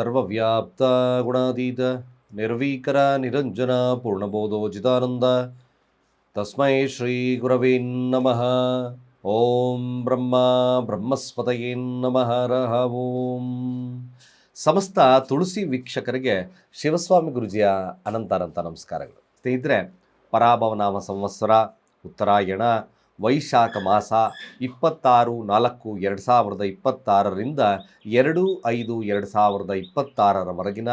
ಸರ್ವವ್ಯಾಪ್ತ ಗುಣಾತೀತ ನಿರ್ವೀಕರ ನಿರಂಜನ ಪೂರ್ಣಬೋಧೋಚಿತಾನಂದ ತಸ್ಮೈ ಶ್ರೀ ಗುರವೇ ನಮಃ. ಓಂ ಬ್ರಹ್ಮಸ್ಪತಯೇ ನಮಃ. ರಹ ಓಂ. ಸಮಸ್ತ ತುಳಸಿ ವೀಕ್ಷಕರಿಗೆ ಶಿವಸ್ವಾಮಿ ಗುರುಜಿಯ ಅನಂತ ನಮಸ್ಕಾರಗಳು. ಸ್ನೇಹಿತರೆ, ಪರಾಭವನಾಮ ಸಂವತ್ಸರ ಉತ್ತರಾಯಣ ವೈಶಾಖ ಮಾಸ 26/4/2026ರಿಂದ 2/5/2026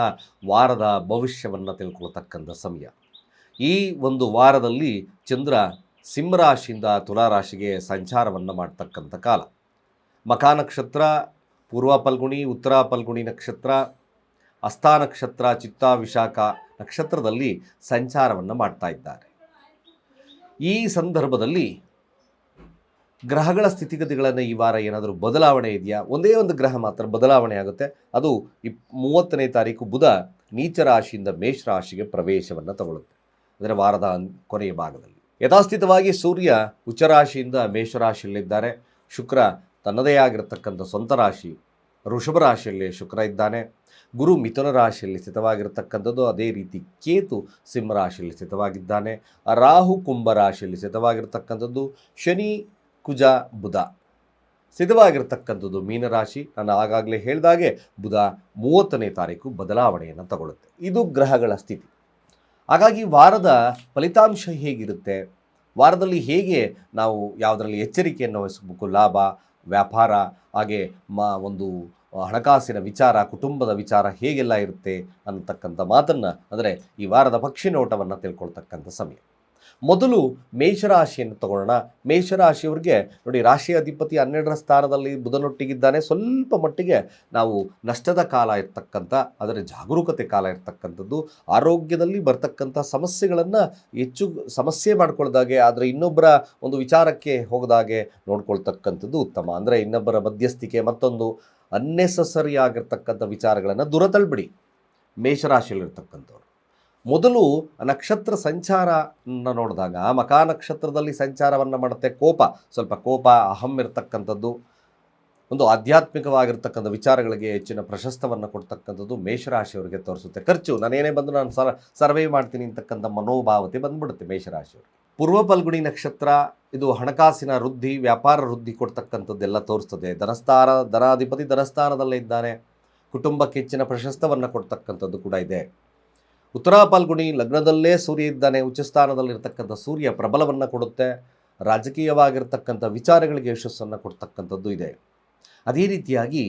ವಾರದ ಭವಿಷ್ಯವನ್ನು ತಿಳ್ಕೊಳ್ತಕ್ಕಂಥ ಸಮಯ. ಈ ಒಂದು ವಾರದಲ್ಲಿ ಚಂದ್ರ ಸಿಂಹರಾಶಿಯಿಂದ ತುಲಾರಾಶಿಗೆ ಸಂಚಾರವನ್ನು ಮಾಡ್ತಕ್ಕಂಥ ಕಾಲ. ಮಖಾ ನಕ್ಷತ್ರ, ಪೂರ್ವ ಫಲ್ಗುಣಿ, ಉತ್ತರ ಫಲ್ಗುಣಿ ನಕ್ಷತ್ರ, ಹಸ್ತ ನಕ್ಷತ್ರ, ಚಿತ್ತ ವಿಶಾಖ ನಕ್ಷತ್ರದಲ್ಲಿ ಸಂಚಾರವನ್ನು ಮಾಡ್ತಾ ಇದ್ದಾರೆ. ಈ ಸಂದರ್ಭದಲ್ಲಿ ಗ್ರಹಗಳ ಸ್ಥಿತಿಗತಿಗಳನ್ನು ಈ ವಾರ ಏನಾದರೂ ಬದಲಾವಣೆ ಇದೆಯಾ? ಒಂದೇ ಒಂದು ಗ್ರಹ ಮಾತ್ರ ಬದಲಾವಣೆ ಆಗುತ್ತೆ. ಅದು 30ನೇ ತಾರೀಕು ಬುಧ ನೀಚ ರಾಶಿಯಿಂದ ಮೇಷರಾಶಿಗೆ ಪ್ರವೇಶವನ್ನು ತಗೊಳ್ಳುತ್ತೆ. ಅಂದರೆ ವಾರದ ಕೊನೆಯ ಭಾಗದಲ್ಲಿ ಯಥಾಸ್ಥಿತವಾಗಿ ಸೂರ್ಯ ಉಚ್ಚರಾಶಿಯಿಂದ ಮೇಷರಾಶಿಯಲ್ಲಿದ್ದಾರೆ. ಶುಕ್ರ ತನ್ನದೇ ಆಗಿರತಕ್ಕಂಥ ಸ್ವಂತ ರಾಶಿ ವೃಷಭ ರಾಶಿಯಲ್ಲಿ ಶುಕ್ರ ಇದ್ದಾನೆ. ಗುರು ಮಿಥುನ ರಾಶಿಯಲ್ಲಿ ಸ್ಥಿತವಾಗಿರತಕ್ಕಂಥದ್ದು. ಅದೇ ರೀತಿ ಕೇತು ಸಿಂಹ ರಾಶಿಯಲ್ಲಿ ಸ್ಥಿತವಾಗಿದ್ದಾನೆ. ರಾಹು ಕುಂಭ ರಾಶಿಯಲ್ಲಿ ಸ್ಥಿತವಾಗಿರತಕ್ಕಂಥದ್ದು. ಶನಿ ಕುಜ ಬುಧ ಸ್ಥಿತವಾಗಿರ್ತಕ್ಕಂಥದ್ದು ಮೀನರಾಶಿ. ನಾನು ಆಗಾಗಲೇ ಹೇಳಿದಾಗೆ ಬುಧ 30ನೇ ತಾರೀಕು ಬದಲಾವಣೆಯನ್ನು ತಗೊಳ್ಳುತ್ತೆ. ಇದು ಗ್ರಹಗಳ ಸ್ಥಿತಿ. ಹಾಗಾಗಿ ವಾರದ ಫಲಿತಾಂಶ ಹೇಗಿರುತ್ತೆ, ವಾರದಲ್ಲಿ ಹೇಗೆ ನಾವು ಯಾವುದರಲ್ಲಿ ಎಚ್ಚರಿಕೆಯನ್ನು ವಹಿಸಬೇಕು, ಲಾಭ ವ್ಯಾಪಾರ ಹಾಗೆ ಒಂದು ಹಣಕಾಸಿನ ವಿಚಾರ, ಕುಟುಂಬದ ವಿಚಾರ ಹೇಗೆಲ್ಲ ಇರುತ್ತೆ ಅನ್ನತಕ್ಕಂಥ ಮಾತನ್ನು, ಅಂದರೆ ಈ ವಾರದ ಪಕ್ಷಿ ನೋಟವನ್ನು ತಿಳ್ಕೊಳ್ತಕ್ಕಂಥ ಸಮಯ. ಮೊದಲು ಮೇಷರಾಶಿಯನ್ನು ತಗೊಳ್ಳೋಣ. ಮೇಷರಾಶಿಯವರಿಗೆ ನೋಡಿ, ರಾಶಿ ಅಧಿಪತಿ 12ರ ಸ್ಥಾನದಲ್ಲಿ ಬುಧನೊಟ್ಟಿಗಿದ್ದಾನೆ. ಸ್ವಲ್ಪ ಮಟ್ಟಿಗೆ ನಾವು ನಷ್ಟದ ಕಾಲ ಇರ್ತಕ್ಕಂಥ, ಅದರ ಜಾಗರೂಕತೆ ಕಾಲ ಇರ್ತಕ್ಕಂಥದ್ದು. ಆರೋಗ್ಯದಲ್ಲಿ ಬರ್ತಕ್ಕಂಥ ಸಮಸ್ಯೆಗಳನ್ನು ಹೆಚ್ಚು ಸಮಸ್ಯೆ ಮಾಡ್ಕೊಳ್ದಾಗೆ, ಆದರೆ ಇನ್ನೊಬ್ಬರ ಒಂದು ವಿಚಾರಕ್ಕೆ ಹೋಗದಾಗೆ ನೋಡ್ಕೊಳ್ತಕ್ಕಂಥದ್ದು ಉತ್ತಮ. ಅಂದರೆ ಇನ್ನೊಬ್ಬರ ಮಧ್ಯಸ್ಥಿಕೆ, ಮತ್ತೊಂದು ಅನ್ನೆಸಸರಿ ಆಗಿರ್ತಕ್ಕಂಥ ವಿಚಾರಗಳನ್ನು ದೂರ ತಳ್ಬಿಡಿ. ಮೇಷರಾಶಿಯಲ್ಲಿರ್ತಕ್ಕಂಥವ್ರು ಮೊದಲು ನಕ್ಷತ್ರ ಸಂಚಾರವನ್ನು ನೋಡಿದಾಗ ಮಖಾ ನಕ್ಷತ್ರದಲ್ಲಿ ಸಂಚಾರವನ್ನು ಮಾಡುತ್ತೆ. ಸ್ವಲ್ಪ ಕೋಪ ಅಹಂ ಇರತಕ್ಕಂಥದ್ದು, ಒಂದು ಆಧ್ಯಾತ್ಮಿಕವಾಗಿರ್ತಕ್ಕಂಥ ವಿಚಾರಗಳಿಗೆ ಹೆಚ್ಚಿನ ಪ್ರಶಸ್ತವನ್ನು ಕೊಡ್ತಕ್ಕಂಥದ್ದು ಮೇಷರಾಶಿಯವರಿಗೆ ತೋರಿಸುತ್ತೆ. ಖರ್ಚು ನಾನೇನೇ ಬಂದು ನಾನು ಸರ್ವೇ ಮಾಡ್ತೀನಿ ಅಂತಕ್ಕಂಥ ಮನೋಭಾವತೆ ಬಂದ್ಬಿಡುತ್ತೆ ಮೇಷರಾಶಿಯವರಿಗೆ. ಪೂರ್ವ ಫಲ್ಗುಣಿ ನಕ್ಷತ್ರ ಇದು ಹಣಕಾಸಿನ ವೃದ್ಧಿ, ವ್ಯಾಪಾರ ವೃದ್ಧಿ ಕೊಡ್ತಕ್ಕಂಥದ್ದೆಲ್ಲ ತೋರಿಸ್ತದೆ. ಧನಾಧಿಪತಿ ಧನಸ್ಥಾನದಲ್ಲೇ ಇದ್ದಾನೆ. ಕುಟುಂಬಕ್ಕೆ ಹೆಚ್ಚಿನ ಪ್ರಶಸ್ತವನ್ನು ಕೊಡ್ತಕ್ಕಂಥದ್ದು ಕೂಡ ಇದೆ. ಉತ್ತರ ಫಲ್ಗುಣಿ ಲಗ್ನದಲ್ಲೇ ಸೂರ್ಯ ಇದ್ದಾನೆ. ಉಚ್ಚಸ್ಥಾನದಲ್ಲಿರ್ತಕ್ಕಂಥ ಸೂರ್ಯ ಪ್ರಬಲವನ್ನು ಕೊಡುತ್ತೆ. ರಾಜಕೀಯವಾಗಿರ್ತಕ್ಕಂಥ ವಿಚಾರಗಳಿಗೆ ಯಶಸ್ಸನ್ನು ಕೊಡ್ತಕ್ಕಂಥದ್ದು ಇದೆ. ಅದೇ ರೀತಿಯಾಗಿ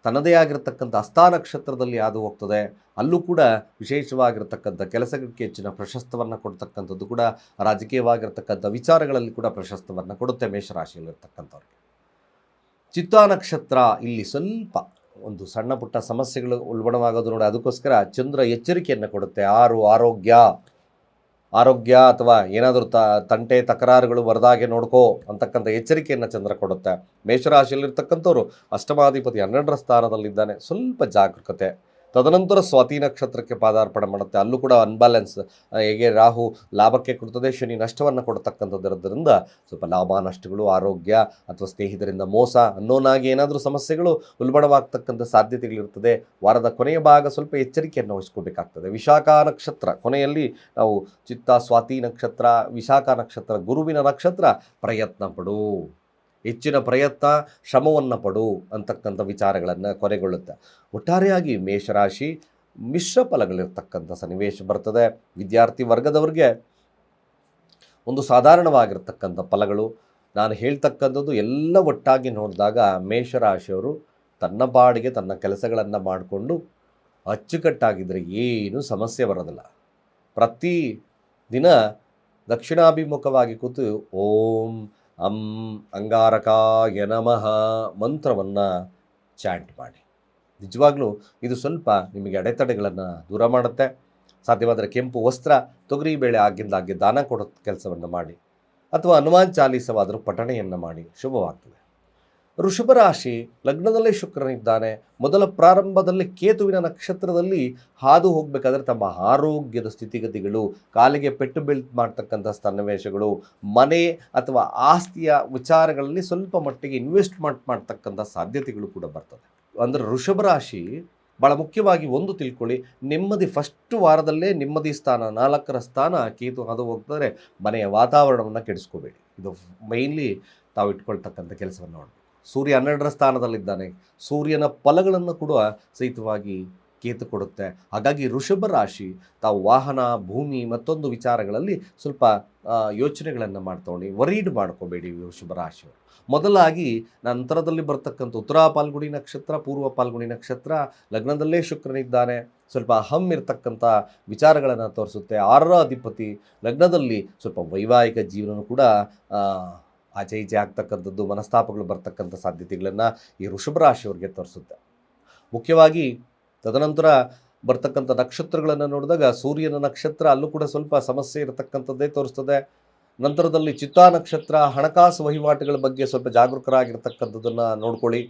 ತನ್ನದೇ ಆಗಿರತಕ್ಕಂಥ ಹಸ್ತ ನಕ್ಷತ್ರದಲ್ಲಿ ಹಾದು ಹೋಗ್ತದೆ. ಅಲ್ಲೂ ಕೂಡ ವಿಶೇಷವಾಗಿರ್ತಕ್ಕಂಥ ಕೆಲಸಕ್ಕೆ ಹೆಚ್ಚಿನ ಪ್ರಶಸ್ತವನ್ನು ಕೊಡ್ತಕ್ಕಂಥದ್ದು ಕೂಡ, ರಾಜಕೀಯವಾಗಿರ್ತಕ್ಕಂಥ ವಿಚಾರಗಳಲ್ಲಿ ಕೂಡ ಪ್ರಶಸ್ತವನ್ನು ಕೊಡುತ್ತೆ ಮೇಷರಾಶಿಯಲ್ಲಿರ್ತಕ್ಕಂಥವ್ರಿಗೆ. ಚಿತ್ತ ನಕ್ಷತ್ರ ಇಲ್ಲಿ ಸ್ವಲ್ಪ ಒಂದು ಸಣ್ಣ ಪುಟ್ಟ ಸಮಸ್ಯೆಗಳು ಉಲ್ಬಣವಾಗೋದು ನೋಡಿ. ಅದಕ್ಕೋಸ್ಕರ ಚಂದ್ರ ಎಚ್ಚರಿಕೆಯನ್ನು ಕೊಡುತ್ತೆ. ಆರೋಗ್ಯ ಅಥವಾ ಏನಾದರೂ ತಂಟೆ ತಕರಾರುಗಳು ಬರದಾಗೆ ನೋಡ್ಕೋ ಅಂತಕ್ಕಂಥ ಎಚ್ಚರಿಕೆಯನ್ನು ಚಂದ್ರ ಕೊಡುತ್ತೆ. ಮೇಷರಾಶಿಯಲ್ಲಿರ್ತಕ್ಕಂಥವ್ರು ಅಷ್ಟಮಾಧಿಪತಿ 12ರ ಸ್ಥಾನದಲ್ಲಿದ್ದಾನೆ. ಸ್ವಲ್ಪ ಜಾಗರೂಕತೆ. ತದನಂತರ ಸ್ವಾತಿ ನಕ್ಷತ್ರಕ್ಕೆ ಪಾದಾರ್ಪಣೆ ಮಾಡುತ್ತೆ. ಅಲ್ಲೂ ಕೂಡ ಅನ್ಬ್ಯಾಲೆನ್ಸ್. ಹೇಗೆ ರಾಹು ಲಾಭಕ್ಕೆ ಕೊಡ್ತದೆ, ಶನಿ ನಷ್ಟವನ್ನು ಕೊಡ್ತಕ್ಕಂಥದ್ದಿರೋದ್ರಿಂದ ಸ್ವಲ್ಪ ಲಾಭ ನಷ್ಟಗಳು, ಆರೋಗ್ಯ ಅಥವಾ ಸ್ನೇಹಿತರಿಂದ ಮೋಸ ಅನ್ನೋನಾಗಿ ಏನಾದರೂ ಸಮಸ್ಯೆಗಳು ಉಲ್ಬಣವಾಗ್ತಕ್ಕಂಥ ಸಾಧ್ಯತೆಗಳಿರ್ತದೆ. ವಾರದ ಕೊನೆಯ ಭಾಗ ಸ್ವಲ್ಪ ಎಚ್ಚರಿಕೆಯನ್ನು ವಹಿಸ್ಕೋಬೇಕಾಗ್ತದೆ. ವಿಶಾಖ ನಕ್ಷತ್ರ ಕೊನೆಯಲ್ಲಿ ನಾವು ಚಿತ್ತ, ಸ್ವಾತಿ ನಕ್ಷತ್ರ, ವಿಶಾಖ ನಕ್ಷತ್ರ ಗುರುವಿನ ನಕ್ಷತ್ರ. ಪ್ರಯತ್ನ ಪಡು, ಹೆಚ್ಚಿನ ಪ್ರಯತ್ನ, ಶ್ರಮವನ್ನು ಪಡು ಅಂತಕ್ಕಂಥ ವಿಚಾರಗಳನ್ನು ಕೊನೆಗೊಳ್ಳುತ್ತೆ. ಒಟ್ಟಾರೆಯಾಗಿ ಮೇಷರಾಶಿ ಮಿಶ್ರ ಫಲಗಳಿರ್ತಕ್ಕಂಥ ಸನ್ನಿವೇಶ ಬರ್ತದೆ. ವಿದ್ಯಾರ್ಥಿ ವರ್ಗದವರಿಗೆ ಒಂದು ಸಾಧಾರಣವಾಗಿರ್ತಕ್ಕಂಥ ಫಲಗಳು. ನಾನು ಹೇಳ್ತಕ್ಕಂಥದ್ದು ಎಲ್ಲ ಒಟ್ಟಾಗಿ ನೋಡಿದಾಗ ಮೇಷರಾಶಿಯವರು ತನ್ನ ಪಾಡಿಗೆ ತನ್ನ ಕೆಲಸಗಳನ್ನು ಮಾಡಿಕೊಂಡು ಅಚ್ಚುಕಟ್ಟಾಗಿದ್ದರೆ ಏನೂ ಸಮಸ್ಯೆ ಬರೋದಿಲ್ಲ. ಪ್ರತಿ ದಿನ ದಕ್ಷಿಣಾಭಿಮುಖವಾಗಿ ಕೂತು ಓಂ ಅಂಗಾರಕಾಯ ನಮಃ ಮಂತ್ರವನ್ನು ಚಾಂಟ್ ಮಾಡಿ. ನಿಜವಾಗ್ಲೂ ಇದು ಸ್ವಲ್ಪ ನಿಮಗೆ ಅಡೆತಡೆಗಳನ್ನು ದೂರ ಮಾಡುತ್ತೆ. ಸಾಧ್ಯವಾದರೆ ಕೆಂಪು ವಸ್ತ್ರ, ತೊಗರಿಬೇಳೆ ಆಗಿಂದಾಗೆ ದಾನ ಕೊಡೋ ಕೆಲಸವನ್ನು ಮಾಡಿ, ಅಥವಾ ಹನುಮಾನ್ ಚಾಲೀಸವಾದರೂ ಪಠಣೆಯನ್ನು ಮಾಡಿ, ಶುಭವಾಗ್ತದೆ. ವೃಷಭ ರಾಶಿ ಲಗ್ನದಲ್ಲೇ ಶುಕ್ರನಿದ್ದಾನೆ. ಮೊದಲ ಪ್ರಾರಂಭದಲ್ಲಿ ಕೇತುವಿನ ನಕ್ಷತ್ರದಲ್ಲಿ ಹಾದು ಹೋಗಬೇಕಾದ್ರೆ ತಮ್ಮ ಆರೋಗ್ಯದ ಸ್ಥಿತಿಗತಿಗಳು, ಕಾಲಿಗೆ ಪೆಟ್ಟು ಮಾಡ್ತಕ್ಕಂಥ ಸನ್ನಿವೇಶಗಳು, ಮನೆ ಅಥವಾ ಆಸ್ತಿಯ ವಿಚಾರಗಳಲ್ಲಿ ಸ್ವಲ್ಪ ಮಟ್ಟಿಗೆ ಇನ್ವೆಸ್ಟ್ಮೆಂಟ್ ಮಾಡ್ತಕ್ಕಂಥ ಸಾಧ್ಯತೆಗಳು ಕೂಡ ಬರ್ತದೆ. ಅಂದರೆ ವೃಷಭ ರಾಶಿ ಭಾಳ ಮುಖ್ಯವಾಗಿ ಒಂದು ತಿಳ್ಕೊಳ್ಳಿ, ನೆಮ್ಮದಿ ಫಸ್ಟ್ ವಾರದಲ್ಲೇ ನೆಮ್ಮದಿ ಸ್ಥಾನ 4ರ ಸ್ಥಾನ ಕೇತು ಅದು ಹೋಗ್ತಾರೆ, ಮನೆಯ ವಾತಾವರಣವನ್ನು ಕೆಡಿಸ್ಕೋಬೇಡಿ. ಇದು ಮೈನ್ಲಿ ತಾವು ಇಟ್ಕೊಳ್ತಕ್ಕಂಥ ಕೆಲಸವನ್ನು ಮಾಡಬೇಕು. ಸೂರ್ಯ 12ರ ಸ್ಥಾನದಲ್ಲಿದ್ದಾನೆ, ಸೂರ್ಯನ ಫಲಗಳನ್ನು ಕೂಡ ಸಹಿತವಾಗಿ ಕೇತು ಕೊಡುತ್ತೆ. ಹಾಗಾಗಿ ವೃಷಭ ರಾಶಿ ತಾವು ವಾಹನ, ಭೂಮಿ ಮತ್ತೊಂದು ವಿಚಾರಗಳಲ್ಲಿ ಸ್ವಲ್ಪ ಯೋಚನೆಗಳನ್ನು ಮಾಡ್ತೊಳ್ಳಿ, ವರೀಡ್ ಮಾಡ್ಕೋಬೇಡಿ ವೃಷಭ ರಾಶಿಯವರು. ಮೊದಲಾಗಿ ನಂತರದಲ್ಲಿ ಬರ್ತಕ್ಕಂಥ ಉತ್ತರ ಪಾಲ್ಗುಣಿ ನಕ್ಷತ್ರ, ಪೂರ್ವ ಪಾಲ್ಗುಣಿ ನಕ್ಷತ್ರ, ಲಗ್ನದಲ್ಲೇ ಶುಕ್ರನಿದ್ದಾನೆ, ಸ್ವಲ್ಪ ಅಹಂ ಇರತಕ್ಕಂಥ ವಿಚಾರಗಳನ್ನು ತೋರಿಸುತ್ತೆ. 6ರ ಅಧಿಪತಿ ಲಗ್ನದಲ್ಲಿ ಸ್ವಲ್ಪ ವೈವಾಹಿಕ ಜೀವನ ಕೂಡ ಆಚೆ ಈಚೆ ಆಗ್ತಕ್ಕಂಥದ್ದು, ಮನಸ್ತಾಪಗಳು ಬರ್ತಕ್ಕಂಥ ಸಾಧ್ಯತೆಗಳನ್ನು ಈ ವೃಷಭ ರಾಶಿಯವರಿಗೆ ತೋರಿಸುತ್ತೆ. ಮುಖ್ಯವಾಗಿ ತದನಂತರ ಬರ್ತಕ್ಕಂಥ ನಕ್ಷತ್ರಗಳನ್ನು ನೋಡಿದಾಗ ಸೂರ್ಯನ ನಕ್ಷತ್ರ, ಅಲ್ಲೂ ಕೂಡ ಸ್ವಲ್ಪ ಸಮಸ್ಯೆ ಇರತಕ್ಕಂಥದ್ದೇ ತೋರಿಸ್ತದೆ. ನಂತರದಲ್ಲಿ ಚಿತ್ತಾ ನಕ್ಷತ್ರ, ಹಣಕಾಸು ವಹಿವಾಟುಗಳ ಬಗ್ಗೆ ಸ್ವಲ್ಪ ಜಾಗರೂಕರಾಗಿರ್ತಕ್ಕಂಥದ್ದನ್ನು ನೋಡ್ಕೊಳ್ಳಿ.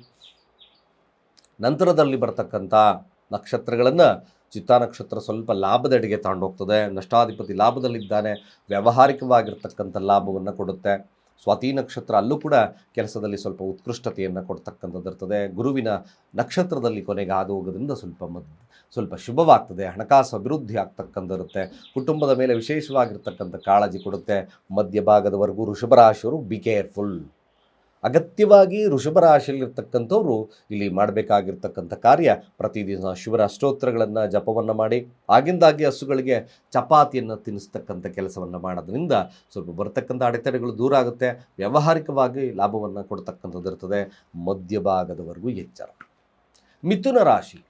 ನಂತರದಲ್ಲಿ ಬರ್ತಕ್ಕಂಥ ನಕ್ಷತ್ರಗಳನ್ನು ಚಿತ್ತಾ ನಕ್ಷತ್ರ ಸ್ವಲ್ಪ ಲಾಭದೆಡೆಗೆ ತಗೊಂಡೋಗ್ತದೆ. ನಷ್ಟಾಧಿಪತಿ ಲಾಭದಲ್ಲಿದ್ದಾನೆ, ವ್ಯಾವಹಾರಿಕವಾಗಿರ್ತಕ್ಕಂಥ ಲಾಭವನ್ನು ಕೊಡುತ್ತೆ. ಸ್ವಾತಿ ನಕ್ಷತ್ರ ಅಲ್ಲೂ ಕೂಡ ಕೆಲಸದಲ್ಲಿ ಸ್ವಲ್ಪ ಉತ್ಕೃಷ್ಟತೆಯನ್ನು ಕೊಡ್ತಕ್ಕಂಥದ್ದು ಇರ್ತದೆ. ಗುರುವಿನ ನಕ್ಷತ್ರದಲ್ಲಿ ಕೊನೆಗೆ ಹಾದು ಹೋಗೋದ್ರಿಂದ ಸ್ವಲ್ಪ ಶುಭವಾಗ್ತದೆ, ಹಣಕಾಸು ಅಭಿವೃದ್ಧಿ ಆಗ್ತಕ್ಕಂಥಿರುತ್ತೆ. ಕುಟುಂಬದ ಮೇಲೆ ವಿಶೇಷವಾಗಿರ್ತಕ್ಕಂಥ ಕಾಳಜಿ ಕೊಡುತ್ತೆ. ಮಧ್ಯಭಾಗದವರೆಗೂ ವೃಷಭ ರಾಶಿಯವರು ಬಿ ಕೇರ್ಫುಲ್. ಅಗತ್ಯವಾಗಿ ವೃಷಭ ರಾಶಿಯಲ್ಲಿರ್ತಕ್ಕಂಥವ್ರು ಇಲ್ಲಿ ಮಾಡಬೇಕಾಗಿರ್ತಕ್ಕಂಥ ಕಾರ್ಯ, ಪ್ರತಿದಿನ ಶಿವರ ಸ್ತೋತ್ರಗಳನ್ನು ಜಪವನ್ನು ಮಾಡಿ ಆಗಿಂದಾಗಿ ಹಸುಗಳಿಗೆ ಚಪಾತಿಯನ್ನು ತಿನ್ನಿಸ್ತಕ್ಕಂಥ ಕೆಲಸವನ್ನು ಮಾಡೋದ್ರಿಂದ ಸ್ವಲ್ಪ ಬರ್ತಕ್ಕಂಥ ಅಡೆತಡೆಗಳು ದೂರ ಆಗುತ್ತೆ. ವ್ಯಾವಹಾರಿಕವಾಗಿ ಲಾಭವನ್ನು ಕೊಡ್ತಕ್ಕಂಥದ್ದು ಇರ್ತದೆ. ಮಧ್ಯಭಾಗದವರೆಗೂ ಎಚ್ಚರ. ಮಿಥುನ ರಾಶಿ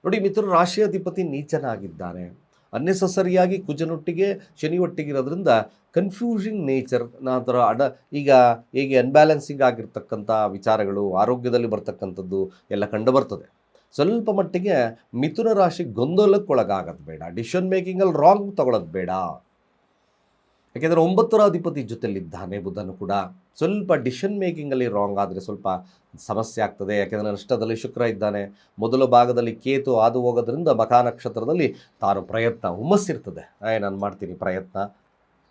ನೋಡಿ, ಮಿಥುನ ರಾಶಿಯ ಅಧಿಪತಿ ನೀಚನಾಗಿದ್ದಾನೆ. ಅನ್ನೆಸಸರಿಯಾಗಿ ಕುಜನೊಟ್ಟಿಗೆ ಶನಿ ಒಟ್ಟಿಗಿರೋದ್ರಿಂದ ಕನ್ಫ್ಯೂಷನ್ ನೇಚರ್, ನಂತರ ಈಗ ಹೇಗೆ ಅನ್ಬ್ಯಾಲೆನ್ಸಿಂಗ್ ಆಗಿರ್ತಕ್ಕಂಥ ವಿಚಾರಗಳು ಆರೋಗ್ಯದಲ್ಲಿ ಬರ್ತಕ್ಕಂಥದ್ದು ಎಲ್ಲ ಕಂಡು ಬರ್ತದೆ. ಸ್ವಲ್ಪ ಮಟ್ಟಿಗೆ ಮಿಥುನ ರಾಶಿ ಗೊಂದಲಕ್ಕೊಳಗಾಗೋದು ಬೇಡ, ಡಿಸಿಷನ್ ಮೇಕಿಂಗಲ್ಲಿ ರಾಂಗ್ ತಗೊಳ್ಳೋದು ಬೇಡ. ಯಾಕೆಂದರೆ 9ರ ಅಧಿಪತಿ ಜೊತೆಲಿದ್ದಾನೆ ಬುಧನು ಕೂಡ. ಸ್ವಲ್ಪ ಡಿಸಿಷನ್ ಮೇಕಿಂಗಲ್ಲಿ ರಾಂಗ್ ಆದರೆ ಸ್ವಲ್ಪ ಸಮಸ್ಯೆ ಆಗ್ತದೆ. ಯಾಕೆಂದರೆ ನಷ್ಟದಲ್ಲಿ ಶುಕ್ರ ಇದ್ದಾನೆ, ಮೊದಲ ಭಾಗದಲ್ಲಿ ಕೇತು ಹಾದು ಹೋಗೋದ್ರಿಂದ ಮಖಾ ನಕ್ಷತ್ರದಲ್ಲಿ ತಾನು ಪ್ರಯತ್ನ ಹುಮ್ಮಸ್ಸಿರ್ತದೆ, ನಾನು ಮಾಡ್ತೀನಿ ಪ್ರಯತ್ನ,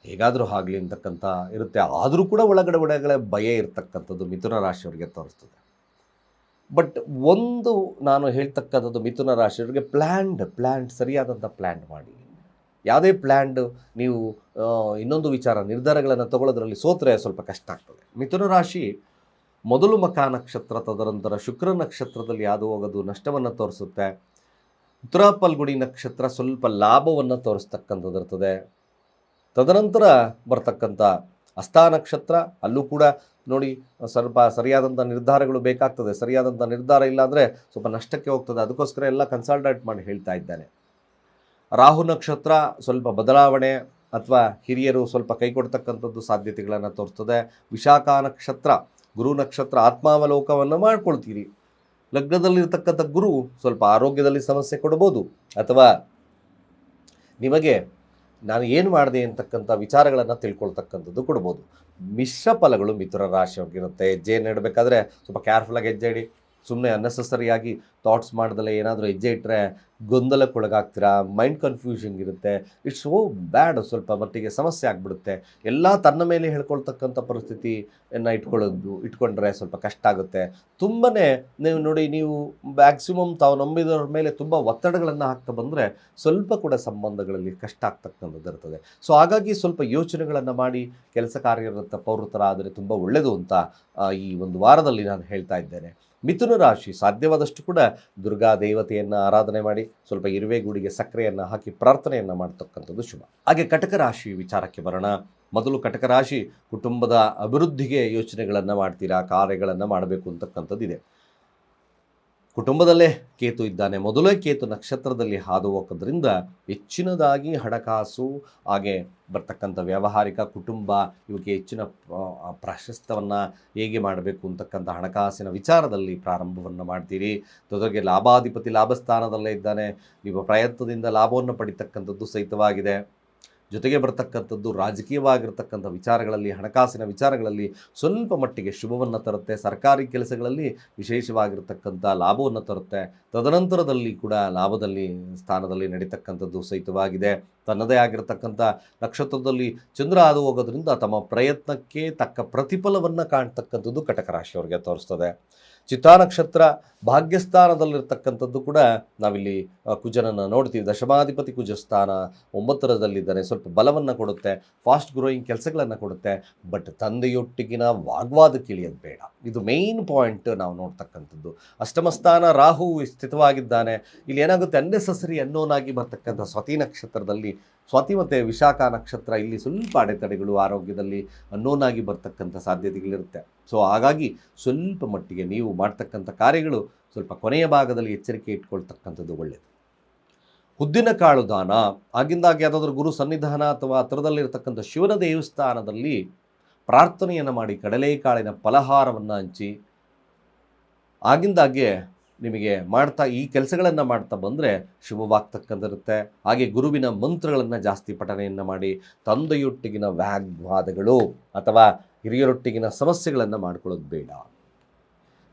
ಹೇಗಾದರೂ ಆಗಲಿ ಅಂತಕ್ಕಂಥ ಇರುತ್ತೆ. ಆದರೂ ಕೂಡ ಒಳಗಡೆ ಭಯ ಇರ್ತಕ್ಕಂಥದ್ದು ಮಿಥುನ ರಾಶಿಯವರಿಗೆ ತೋರಿಸ್ತದೆ. ಬಟ್ ಒಂದು ನಾನು ಹೇಳ್ತಕ್ಕಂಥದ್ದು ಮಿಥುನ ರಾಶಿಯವರಿಗೆ ಪ್ಲ್ಯಾಂಡ್ ಸರಿಯಾದಂಥ ಪ್ಲ್ಯಾನ್ ಮಾಡಿ. ಯಾವುದೇ ಪ್ಲ್ಯಾಂಡ್ ನೀವು ಇನ್ನೊಂದು ವಿಚಾರ ನಿರ್ಧಾರಗಳನ್ನು ತಗೊಳ್ಳೋದ್ರಲ್ಲಿ ಸೋತ್ರೆ ಸ್ವಲ್ಪ ಕಷ್ಟ ಆಗ್ತದೆ. ಮಿಥುನ ರಾಶಿ ಮೊದಲು ಮಖಾ ನಕ್ಷತ್ರ, ತದನಂತರ ಶುಕ್ರ ನಕ್ಷತ್ರದಲ್ಲಿ ಹಾದು ಹೋಗೋದು ನಷ್ಟವನ್ನು ತೋರಿಸುತ್ತೆ. ಉತ್ತರ ಫಲ್ಗುಣಿ ನಕ್ಷತ್ರ ಸ್ವಲ್ಪ ಲಾಭವನ್ನು ತೋರಿಸ್ತಕ್ಕಂಥದ್ದು ಇರ್ತದೆ. ತದನಂತರ ಬರ್ತಕ್ಕಂಥ ಹಸ್ತ ನಕ್ಷತ್ರ, ಅಲ್ಲೂ ಕೂಡ ನೋಡಿ ಸ್ವಲ್ಪ ಸರಿಯಾದಂಥ ನಿರ್ಧಾರಗಳು ಬೇಕಾಗ್ತದೆ. ಸರಿಯಾದಂಥ ನಿರ್ಧಾರ ಇಲ್ಲ ಅಂದರೆ ಸ್ವಲ್ಪ ನಷ್ಟಕ್ಕೆ ಹೋಗ್ತದೆ. ಅದಕ್ಕೋಸ್ಕರ ಎಲ್ಲ ಕನ್ಸಲ್ಟೇಟ್ ಮಾಡಿ ಹೇಳ್ತಾ ಇದ್ದಾನೆ. ರಾಹು ನಕ್ಷತ್ರ ಸ್ವಲ್ಪ ಬದಲಾವಣೆ ಅಥವಾ ಹಿರಿಯರು ಸ್ವಲ್ಪ ಕೈ ಕೊಡ್ತಕ್ಕಂಥದ್ದು ಸಾಧ್ಯತೆಗಳನ್ನು ತೋರಿಸ್ತದೆ. ವಿಶಾಖ ನಕ್ಷತ್ರ, ಗುರು ನಕ್ಷತ್ರ, ಆತ್ಮಾವಲೋಕವನ್ನು ಮಾಡ್ಕೊಳ್ತೀರಿ. ಲಗ್ನದಲ್ಲಿರ್ತಕ್ಕಂಥ ಗುರು ಸ್ವಲ್ಪ ಆರೋಗ್ಯದಲ್ಲಿ ಸಮಸ್ಯೆ ಕೊಡ್ಬೋದು, ಅಥವಾ ನಿಮಗೆ ನಾನು ಏನು ಮಾಡಿದೆ ಅಂತಕ್ಕಂಥ ವಿಚಾರಗಳನ್ನು ತಿಳ್ಕೊಳ್ತಕ್ಕಂಥದ್ದು ಕೊಡ್ಬೋದು. ಮಿಶ್ರ ಫಲಗಳು ಮಿಥುನ ರಾಶಿಯವ್ರಿಗಿರುತ್ತೆ. ಹೆಜ್ಜೆ ನೆಡಬೇಕಾದ್ರೆ ಸ್ವಲ್ಪ ಕೇರ್ಫುಲ್ಲಾಗಿ ಹೆಜ್ಜೆ ಇಡಿ. ಸುಮ್ಮನೆ ಅನ್ನೆಸಸರಿಯಾಗಿ ಥಾಟ್ಸ್ ಮಾಡ್ದಲೇ ಏನಾದರೂ ಹೆಜ್ಜೆ ಇಟ್ಟರೆ ಗೊಂದಲಕ್ಕೊಳಗಾಗ್ತೀರಾ, ಮೈಂಡ್ ಕನ್ಫ್ಯೂಷನ್ ಇರುತ್ತೆ. ಇಟ್ಸ್ ಸೋ ಬ್ಯಾಡ್. ಸ್ವಲ್ಪ ಮಟ್ಟಿಗೆ ಸಮಸ್ಯೆ ಆಗಿಬಿಡುತ್ತೆ. ಎಲ್ಲ ತನ್ನ ಮೇಲೆ ಹೇಳ್ಕೊಳ್ತಕ್ಕಂಥ ಪರಿಸ್ಥಿತಿಯನ್ನು ಇಟ್ಕೊಂಡ್ರೆ ಸ್ವಲ್ಪ ಕಷ್ಟ ಆಗುತ್ತೆ. ತುಂಬನೇ ನೀವು ನೋಡಿ, ನೀವು ಮ್ಯಾಕ್ಸಿಮಮ್ ತಾವು ನಂಬಿದವ್ರ ಮೇಲೆ ತುಂಬ ಒತ್ತಡಗಳನ್ನು ಹಾಕ್ತಾ ಬಂದರೆ ಸ್ವಲ್ಪ ಕೂಡ ಸಂಬಂಧಗಳಲ್ಲಿ ಕಷ್ಟ ಆಗ್ತಕ್ಕಂಥದ್ದು ಇರ್ತದೆ. ಸೊ ಹಾಗಾಗಿ ಸ್ವಲ್ಪ ಯೋಚನೆಗಳನ್ನು ಮಾಡಿ ಕೆಲಸ ಕಾರ್ಯರತ ಪ್ರವೃತ್ತರಾದರೆ ತುಂಬ ಒಳ್ಳೆಯದು ಅಂತ ಈ ಒಂದು ವಾರದಲ್ಲಿ ನಾನು ಹೇಳ್ತಾ ಇದ್ದೇನೆ. ಮಿಥುನ ರಾಶಿ ಸಾಧ್ಯವಾದಷ್ಟು ಕೂಡ ದುರ್ಗಾ ದೇವತೆಯನ್ನು ಆರಾಧನೆ ಮಾಡಿ, ಸ್ವಲ್ಪ ಇರುವೆ ಗೂಡಿಗೆ ಸಕ್ಕರೆಯನ್ನು ಹಾಕಿ ಪ್ರಾರ್ಥನೆಯನ್ನು ಮಾಡ್ತಕ್ಕಂಥದ್ದು ಶುಭ. ಹಾಗೆ ಕಟಕ ರಾಶಿ ವಿಚಾರಕ್ಕೆ ಬರೋಣ. ಮೊದಲು ಕಟಕ ರಾಶಿ ಕುಟುಂಬದ ಅಭಿವೃದ್ಧಿಗೆ ಯೋಚನೆಗಳನ್ನು ಮಾಡ್ತೀರಾ, ಕಾರ್ಯಗಳನ್ನು ಮಾಡಬೇಕು ಅಂತಕ್ಕಂಥದ್ದಿದೆ. ಕುಟುಂಬದಲ್ಲೇ ಕೇತು ಇದ್ದಾನೆ, ಮೊದಲೇ ಕೇತು ನಕ್ಷತ್ರದಲ್ಲಿ ಹಾದು ಹೋಗೋದ್ರಿಂದ ಹೆಚ್ಚಿನದಾಗಿ ಹಣಕಾಸು, ಹಾಗೆ ಬರ್ತಕ್ಕಂಥ ವ್ಯಾವಹಾರಿಕ, ಕುಟುಂಬ ಇವಕ್ಕೆ ಹೆಚ್ಚಿನ ಪ್ರಾಶಸ್ತ್ಯವನ್ನು ಹೇಗೆ ಮಾಡಬೇಕು ಅಂತಕ್ಕಂಥ ಹಣಕಾಸಿನ ವಿಚಾರದಲ್ಲಿ ಪ್ರಾರಂಭವನ್ನು ಮಾಡ್ತೀರಿ. ಜೊತೆಗೆ ಲಾಭಾಧಿಪತಿ ಲಾಭಸ್ಥಾನದಲ್ಲೇ ಇದ್ದಾನೆ, ನೀವು ಪ್ರಯತ್ನದಿಂದ ಲಾಭವನ್ನು ಪಡಿತಕ್ಕಂಥದ್ದು ಸಹಿತವಾಗಿದೆ. ಜೊತೆಗೆ ಬರ್ತಕ್ಕಂಥದ್ದು ರಾಜಕೀಯವಾಗಿರ್ತಕ್ಕಂಥ ವಿಚಾರಗಳಲ್ಲಿ, ಹಣಕಾಸಿನ ವಿಚಾರಗಳಲ್ಲಿ ಸ್ವಲ್ಪ ಮಟ್ಟಿಗೆ ಶುಭವನ್ನು ತರುತ್ತೆ. ಸರ್ಕಾರಿ ಕೆಲಸಗಳಲ್ಲಿ ವಿಶೇಷವಾಗಿರ್ತಕ್ಕಂಥ ಲಾಭವನ್ನು ತರುತ್ತೆ. ತದನಂತರದಲ್ಲಿ ಕೂಡ ಲಾಭದಲ್ಲಿ ಸ್ಥಾನದಲ್ಲಿ ನಡೀತಕ್ಕಂಥದ್ದು ಸಹಿತವಾಗಿದೆ. ತನ್ನದೇ ಆಗಿರತಕ್ಕಂಥ ನಕ್ಷತ್ರದಲ್ಲಿ ಚಂದ್ರ ಹಾದು ಹೋಗೋದ್ರಿಂದ ತಮ್ಮ ಪ್ರಯತ್ನಕ್ಕೆ ತಕ್ಕ ಪ್ರತಿಫಲವನ್ನು ಕಾಣ್ತಕ್ಕಂಥದ್ದು ಕಟಕ ರಾಶಿಯವರಿಗೆ ತೋರಿಸ್ತದೆ. ಚಿತ್ತಾ ನಕ್ಷತ್ರ ಭಾಗ್ಯಸ್ಥಾನದಲ್ಲಿರ್ತಕ್ಕಂಥದ್ದು ಕೂಡ ನಾವಿಲ್ಲಿ ಕುಜನನ್ನು ನೋಡ್ತೀವಿ. ದಶಮಾಧಿಪತಿ ಕುಜಸ್ಥಾನ 9ರಲ್ಲಿದ್ದಾನೆ, ಸ್ವಲ್ಪ ಬಲವನ್ನು ಕೊಡುತ್ತೆ, ಫಾಸ್ಟ್ ಗ್ರೋಯಿಂಗ್ ಕೆಲಸಗಳನ್ನು ಕೊಡುತ್ತೆ. ಬಟ್ ತಂದೆಯೊಟ್ಟಿಗಿನ ವಾಗ್ವಾದಕ್ಕೆ ಇಳಿಯೋದು ಬೇಡ, ಇದು ಮೇಯ್ನ್ ಪಾಯಿಂಟ್ ನಾವು ನೋಡ್ತಕ್ಕಂಥದ್ದು. ಅಷ್ಟಮ ಸ್ಥಾನ ರಾಹು ಸ್ಥಿತವಾಗಿದ್ದಾನೆ. ಇಲ್ಲಿ ಏನಾಗುತ್ತೆ, ಅನ್ನೆಸಸರಿ ಅನ್ನೋನ್ ಆಗಿ ಬರ್ತಕ್ಕಂಥ ಸ್ವಾತಿ ನಕ್ಷತ್ರದಲ್ಲಿ, ಸ್ವಾತಿ ಮತ್ತು ವಿಶಾಖ ನಕ್ಷತ್ರ ಇಲ್ಲಿ ಸ್ವಲ್ಪ ಅಡೆತಡೆಗಳು ಆರೋಗ್ಯದಲ್ಲಿ ಅನ್ನೋನ್ ಆಗಿ ಬರ್ತಕ್ಕಂಥ ಸಾಧ್ಯತೆಗಳಿರುತ್ತೆ. ಸೊ ಹಾಗಾಗಿ ಸ್ವಲ್ಪ ಮಟ್ಟಿಗೆ ನೀವು ಮಾಡ್ತಕ್ಕಂಥ ಕಾರ್ಯಗಳು ಸ್ವಲ್ಪ ಕೊನೆಯ ಭಾಗದಲ್ಲಿ ಎಚ್ಚರಿಕೆ ಇಟ್ಕೊಳ್ತಕ್ಕಂಥದ್ದು ಒಳ್ಳೆಯದು. ಉದ್ದಿನ ಕಾಳು ದಾನ, ಆಗಿಂದಾಗೆ ಯಾವುದಾದ್ರೂ ಗುರು ಸನ್ನಿಧಾನ ಅಥವಾ ಹತ್ತಿರದಲ್ಲಿರ್ತಕ್ಕಂಥ ಶಿವನ ದೇವಸ್ಥಾನದಲ್ಲಿ ಪ್ರಾರ್ಥನೆಯನ್ನು ಮಾಡಿ ಕಡಲೆಕಾಳಿನ ಫಲಹಾರವನ್ನು ಹಂಚಿ ಆಗಿಂದಾಗೆ ನಿಮಗೆ ಮಾಡ್ತಾ ಈ ಕೆಲಸಗಳನ್ನು ಮಾಡ್ತಾ ಬಂದರೆ ಶುಭವಾಗ್ತಕ್ಕಂಥಿರುತ್ತೆ. ಹಾಗೆ ಗುರುವಿನ ಮಂತ್ರಗಳನ್ನು ಜಾಸ್ತಿ ಪಠನೆಯನ್ನು ಮಾಡಿ ತಂದೆಯೊಟ್ಟಿಗಿನ ವಾಗ್ವಾದಗಳು ಅಥವಾ ಹಿರಿಯರೊಟ್ಟಿಗಿನ ಸಮಸ್ಯೆಗಳನ್ನು ಮಾಡ್ಕೊಳ್ಳೋದು ಬೇಡ.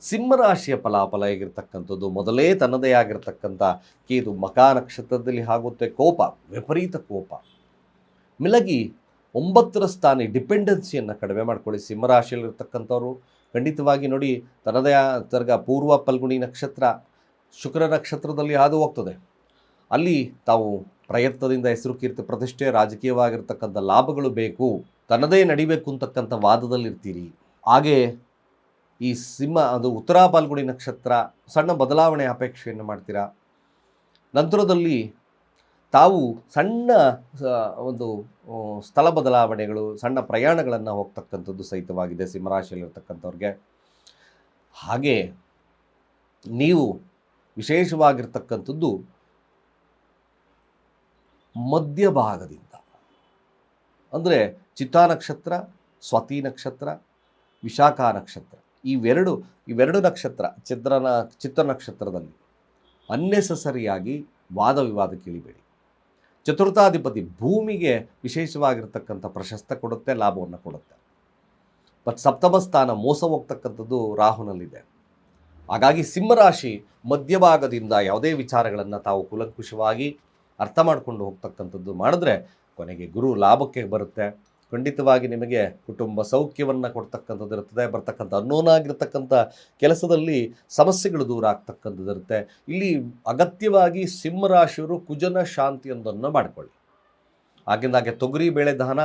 ಸಿಂಹರಾಶಿಯ ಫಲಾಫಲ ಹೇಗಿರ್ತಕ್ಕಂಥದ್ದು, ಮೊದಲೇ ತನ್ನದೇ ಆಗಿರ್ತಕ್ಕಂಥ ಕೇತು ಮಕಾ ನಕ್ಷತ್ರದಲ್ಲಿ ಆಗುತ್ತೆ ಕೋಪ, ವಿಪರೀತ ಕೋಪ. ಮಿಲಗಿ 9ರ ಸ್ಥಾನ ಡಿಪೆಂಡೆನ್ಸಿಯನ್ನು ಕಡಿಮೆ ಮಾಡ್ಕೊಳ್ಳಿ. ಸಿಂಹರಾಶಿಯಲ್ಲಿರ್ತಕ್ಕಂಥವ್ರು ಖಂಡಿತವಾಗಿ ನೋಡಿ, ತನ್ನದೇ ಪೂರ್ವ ಫಲ್ಗುಣಿ ನಕ್ಷತ್ರ ಶುಕ್ರ ನಕ್ಷತ್ರದಲ್ಲಿ ಹಾದು ಹೋಗ್ತದೆ. ಅಲ್ಲಿ ತಾವು ಪ್ರಯತ್ನದಿಂದ ಹೆಸರು ಕೀರ್ತಿ ಪ್ರತಿಷ್ಠೆ ರಾಜಕೀಯವಾಗಿರ್ತಕ್ಕಂಥ ಲಾಭಗಳು ಬೇಕು, ತನ್ನದೇ ನಡಿಬೇಕು ಅಂತಕ್ಕಂಥ ವಾದದಲ್ಲಿರ್ತೀರಿ. ಹಾಗೆ ಈ ಸಿಂಹ ಅದು ಉತ್ತರ ಫಲ್ಗುಣಿ ನಕ್ಷತ್ರ ಸಣ್ಣ ಬದಲಾವಣೆ ಅಪೇಕ್ಷೆಯನ್ನು ಮಾಡ್ತೀರಾ. ನಂತರದಲ್ಲಿ ತಾವು ಸಣ್ಣ ಒಂದು ಸ್ಥಳ ಬದಲಾವಣೆಗಳು, ಸಣ್ಣ ಪ್ರಯಾಣಗಳನ್ನು ಹೋಗ್ತಕ್ಕಂಥದ್ದು ಸಹಿತವಾಗಿದೆ ಸಿಂಹರಾಶಿಯಲ್ಲಿರ್ತಕ್ಕಂಥವ್ರಿಗೆ. ಹಾಗೆ ನೀವು ವಿಶೇಷವಾಗಿರ್ತಕ್ಕಂಥದ್ದು ಮಧ್ಯಭಾಗದಿಂದ, ಅಂದರೆ ಚಿತ್ತಾ ನಕ್ಷತ್ರ, ಸ್ವಾತಿ ನಕ್ಷತ್ರ, ವಿಶಾಖ ನಕ್ಷತ್ರ, ಇವೆರಡು ನಕ್ಷತ್ರ ಚಿತ್ರ ನಕ್ಷತ್ರದಲ್ಲಿ ಅನ್ನೆಸಸರಿಯಾಗಿ ವಾದ ವಿವಾದಕ್ಕೆ ಇಳಿಬೇಡಿ. ಚತುರ್ಥಾಧಿಪತಿ ಭೂಮಿಗೆ ವಿಶೇಷವಾಗಿರ್ತಕ್ಕಂಥ ಪ್ರಶಸ್ತಿ ಕೊಡುತ್ತೆ, ಲಾಭವನ್ನು ಕೊಡುತ್ತೆ. ಬಟ್ ಸಪ್ತಮ ಸ್ಥಾನ ಮೋಸ ಹೋಗ್ತಕ್ಕಂಥದ್ದು ರಾಹುನಲ್ಲಿದೆ. ಹಾಗಾಗಿ ಸಿಂಹರಾಶಿ ಮಧ್ಯಭಾಗದಿಂದ ಯಾವುದೇ ವಿಚಾರಗಳನ್ನು ತಾವು ಕುಲಂಕುಷವಾಗಿ ಅರ್ಥ ಮಾಡಿಕೊಂಡು ಹೋಗ್ತಕ್ಕಂಥದ್ದು ಮಾಡಿದ್ರೆ ಕೊನೆಗೆ ಗುರು ಲಾಭಕ್ಕೆ ಬರುತ್ತೆ. ಖಂಡಿತವಾಗಿ ನಿಮಗೆ ಕುಟುಂಬ ಸೌಖ್ಯವನ್ನು ಕೊಡ್ತಕ್ಕಂಥದ್ದು ಇರ್ತದೆ. ಬರ್ತಕ್ಕಂಥ ಅನ್ನೋನಾಗಿರ್ತಕ್ಕಂಥ ಕೆಲಸದಲ್ಲಿ ಸಮಸ್ಯೆಗಳು ದೂರ ಆಗ್ತಕ್ಕಂಥದ್ದು ಇರುತ್ತೆ. ಇಲ್ಲಿ ಅಗತ್ಯವಾಗಿ ಸಿಂಹರಾಶಿಯವರು ಕುಜನ ಶಾಂತಿಯೊಂದನ್ನು ಮಾಡಿಕೊಳ್ಳಿ. ಆಗಿಂದಾಗೆ ತೊಗರಿ ಬೇಳೆ ದಾನ,